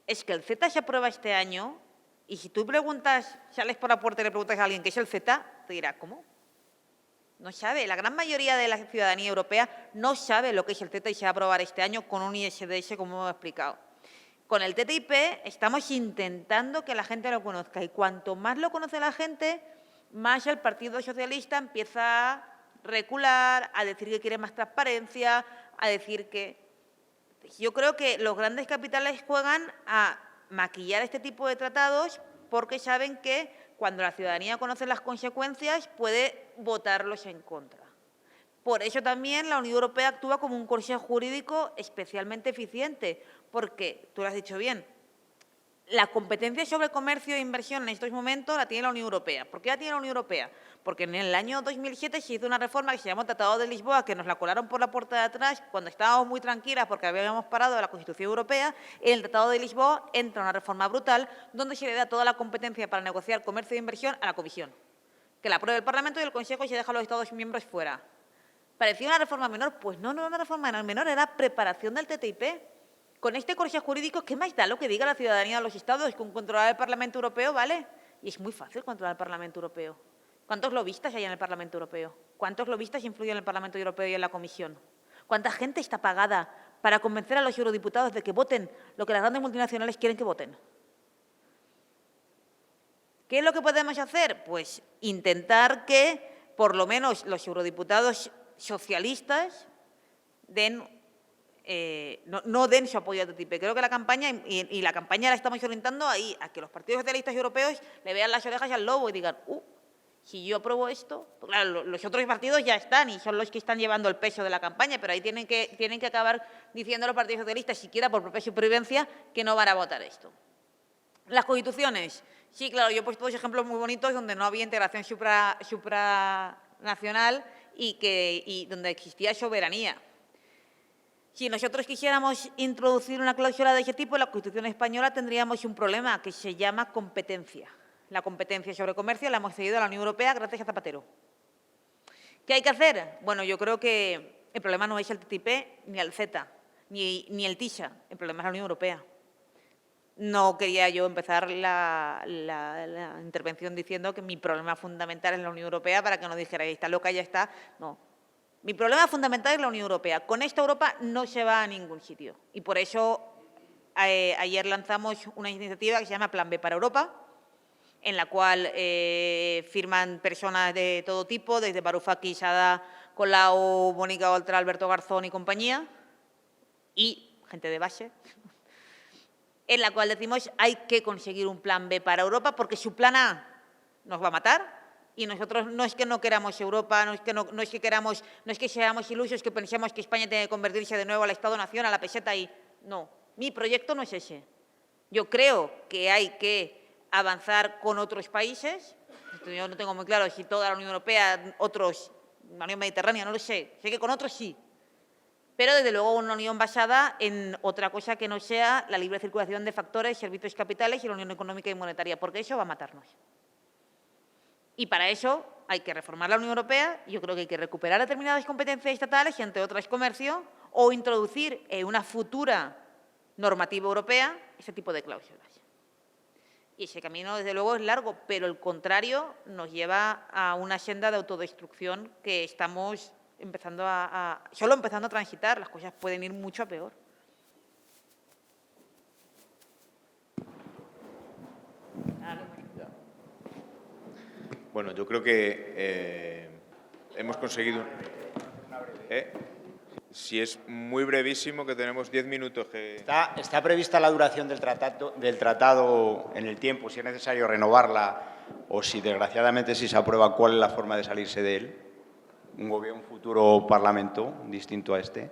Es que el CETA se aprueba este año y si tú preguntas, sales por la puerta y le preguntas a alguien qué es el CETA, te dirá, ¿cómo? No sabe. La gran mayoría de la ciudadanía europea no sabe lo que es el CETA y se va a aprobar este año con un ISDS, como hemos explicado. Con el TTIP estamos intentando que la gente lo conozca y cuanto más lo conoce la gente, más el Partido Socialista empieza a recular, a decir que quiere más transparencia, a decir que... Yo creo que los grandes capitales juegan a maquillar este tipo de tratados porque saben que cuando la ciudadanía conoce las consecuencias puede votarlos en contra. Por eso también la Unión Europea actúa como un consejo jurídico especialmente eficiente, porque, tú lo has dicho bien, la competencia sobre comercio e inversión en estos momentos la tiene la Unión Europea. ¿Por qué la tiene la Unión Europea? Porque en el año 2007 se hizo una reforma que se llamó Tratado de Lisboa, que nos la colaron por la puerta de atrás cuando estábamos muy tranquilas porque habíamos parado de la Constitución Europea. En el Tratado de Lisboa entra una reforma brutal donde se le da toda la competencia para negociar comercio e inversión a la Comisión. Que la apruebe el Parlamento y el Consejo y se deja a los Estados miembros fuera. ¿Parecía una reforma menor? Pues no, no era una reforma menor, era preparación del TTIP. Con este corche jurídico, ¿qué más da lo que diga la ciudadanía de los Estados? Con controlar el Parlamento Europeo, ¿vale? Y es muy fácil controlar el Parlamento Europeo. ¿Cuántos lobistas hay en el Parlamento Europeo? ¿Cuántos lobistas influyen en el Parlamento Europeo y en la Comisión? ¿Cuánta gente está pagada para convencer a los eurodiputados de que voten lo que las grandes multinacionales quieren que voten? ¿Qué es lo que podemos hacer? Pues intentar que, por lo menos, los eurodiputados socialistas no den su apoyo al TTIP. Creo que la campaña, y la campaña la estamos orientando ahí, a que los partidos socialistas europeos le vean las orejas al lobo y digan, si yo apruebo esto, pues claro, los otros partidos ya están y son los que están llevando el peso de la campaña, pero ahí tienen que acabar diciendo a los partidos socialistas, siquiera por propia supervivencia, que no van a votar esto. Las constituciones. Sí, claro, yo he puesto dos ejemplos muy bonitos donde no había integración supranacional y donde existía soberanía. Si nosotros quisiéramos introducir una cláusula de ese tipo, en la Constitución española tendríamos un problema que se llama competencia. La competencia sobre comercio la hemos cedido a la Unión Europea gracias a Zapatero. ¿Qué hay que hacer? Bueno, yo creo que el problema no es el TTIP, ni el CETA, ni el TISA. El problema es la Unión Europea. No quería yo empezar la intervención diciendo que mi problema fundamental es la Unión Europea para que no dijerais, está loca, ya está. No. Mi problema fundamental es la Unión Europea. Con esta Europa no se va a ningún sitio. Y por eso ayer lanzamos una iniciativa que se llama Plan B para Europa, en la cual firman personas de todo tipo, desde Varoufakis, Ada Colau, Mónica Oltra, Alberto Garzón y compañía, y gente de base, en la cual decimos hay que conseguir un plan B para Europa porque su plan A nos va a matar y nosotros no es que no queramos Europa, no es que seamos ilusos, que pensemos que España tiene que convertirse de nuevo al Estado-Nación, a la peseta y no. Mi proyecto no es ese. Yo creo que hay que avanzar con otros países. Yo no tengo muy claro si toda la Unión Europea, otros, la Unión Mediterránea, no lo sé. Sé que con otros sí. Pero, desde luego, una unión basada en otra cosa que no sea la libre circulación de factores, servicios y capitales y la unión económica y monetaria, porque eso va a matarnos. Y para eso hay que reformar la Unión Europea, y yo creo que hay que recuperar determinadas competencias estatales, y entre otras comercio, o introducir en una futura normativa europea ese tipo de cláusulas. Y ese camino, desde luego, es largo, pero el contrario nos lleva a una senda de autodestrucción que estamos solo empezando a transitar. Las cosas pueden ir mucho a peor. Bueno, yo creo que hemos conseguido... Si es muy brevísimo, que tenemos 10 minutos. ¿Está prevista la duración del tratado en el tiempo, si es necesario renovarla, o si, desgraciadamente, si se aprueba, cuál es la forma de salirse de él? ¿Un futuro Parlamento distinto a este?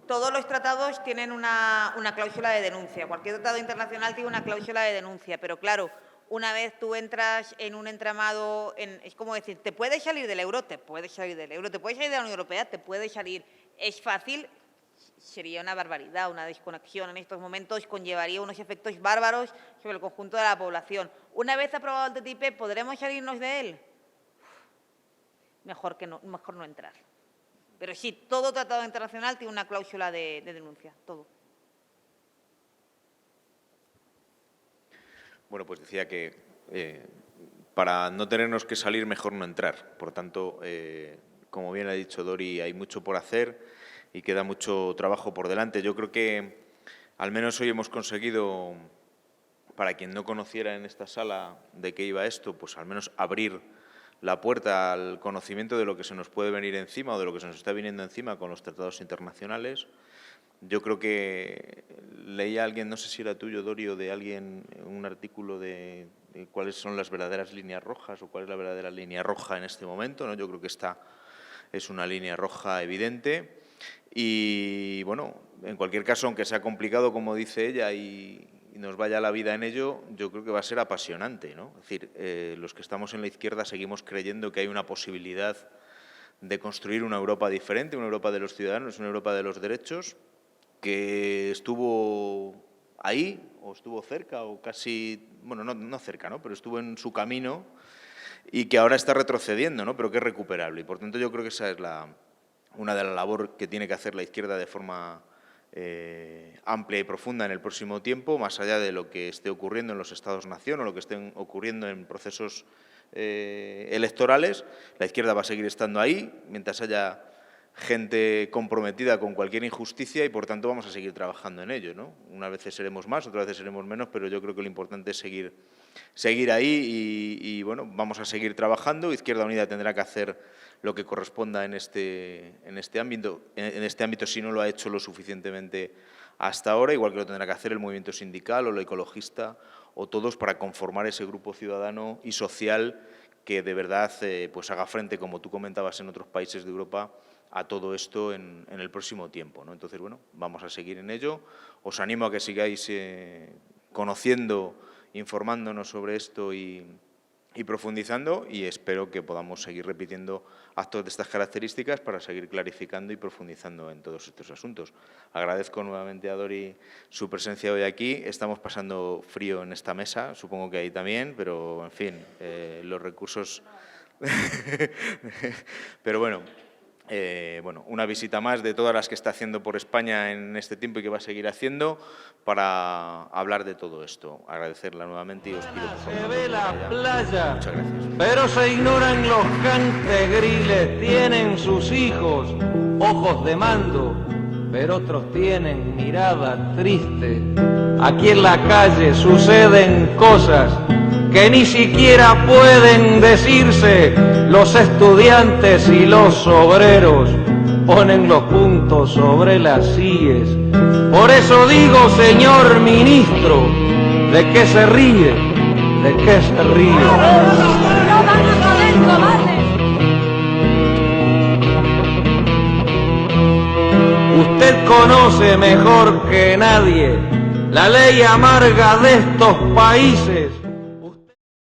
Todos los tratados tienen una cláusula de denuncia. Cualquier tratado internacional tiene una cláusula de denuncia, pero claro, una vez tú entras en un entramado, es como decir, ¿te puedes salir del euro? Te puedes salir del euro. ¿Te puedes salir de la Unión Europea? Te puedes salir. ¿Es fácil? Sería una barbaridad, una desconexión en estos momentos conllevaría unos efectos bárbaros sobre el conjunto de la población. Una vez aprobado el TTIP, ¿podremos salirnos de él? Mejor no entrar. Pero sí, todo tratado internacional tiene una cláusula de denuncia, todo. Bueno, pues decía que para no tenernos que salir, mejor no entrar. Por tanto, como bien ha dicho Dori, hay mucho por hacer y queda mucho trabajo por delante. Yo creo que al menos hoy hemos conseguido, para quien no conociera en esta sala de qué iba esto, pues al menos abrir la puerta al conocimiento de lo que se nos puede venir encima o de lo que se nos está viniendo encima con los tratados internacionales. Yo creo que leía a alguien, no sé si era tuyo, Dori, o de alguien, un artículo de cuáles son las verdaderas líneas rojas o cuál es la verdadera línea roja en este momento, ¿no? Yo creo que esta es una línea roja evidente y, bueno, en cualquier caso, aunque sea complicado, como dice ella, y nos vaya la vida en ello, yo creo que va a ser apasionante, ¿no? Es decir, los que estamos en la izquierda seguimos creyendo que hay una posibilidad de construir una Europa diferente, una Europa de los ciudadanos, una Europa de los derechos, que estuvo ahí, o estuvo cerca, o casi, bueno, no cerca, ¿no? Pero estuvo en su camino y que ahora está retrocediendo, ¿no? Pero que es recuperable. Y, por tanto, yo creo que esa es una de las labores que tiene que hacer la izquierda de forma amplia y profunda en el próximo tiempo, más allá de lo que esté ocurriendo en los Estados-nación o lo que esté ocurriendo en procesos electorales. La izquierda va a seguir estando ahí mientras haya gente comprometida con cualquier injusticia y, por tanto, vamos a seguir trabajando en ello, ¿no? Unas veces seremos más, otras veces seremos menos, pero yo creo que lo importante es seguir ahí y, bueno, vamos a seguir trabajando. Izquierda Unida tendrá que hacer lo que corresponda en este ámbito si no lo ha hecho lo suficientemente hasta ahora, igual que lo tendrá que hacer el movimiento sindical o el ecologista o todos para conformar ese grupo ciudadano y social que de verdad pues haga frente, como tú comentabas en otros países de Europa, a todo esto en el próximo tiempo, ¿no? Entonces, bueno, vamos a seguir en ello. Os animo a que sigáis conociendo, informándonos sobre esto y profundizando, y espero que podamos seguir repitiendo actos de estas características para seguir clarificando y profundizando en todos estos asuntos. Agradezco nuevamente a Dori su presencia hoy aquí. Estamos pasando frío en esta mesa, supongo que ahí también, pero, en fin, los recursos... Pero bueno, una visita más de todas las que está haciendo por España en este tiempo y que va a seguir haciendo para hablar de todo esto. Agradecerla nuevamente y os pido, por favor, se ve la playa, muchas gracias. pero se ignoran los cantegriles. Tienen sus hijos ojos de mando, pero otros tienen mirada triste. Aquí en la calle suceden cosas que ni siquiera pueden decirse. Los estudiantes y los obreros ponen los puntos sobre las íes. Por eso digo, señor ministro, ¿de qué se ríe? ¿De qué se ríe? Usted conoce mejor que nadie la ley amarga de estos países.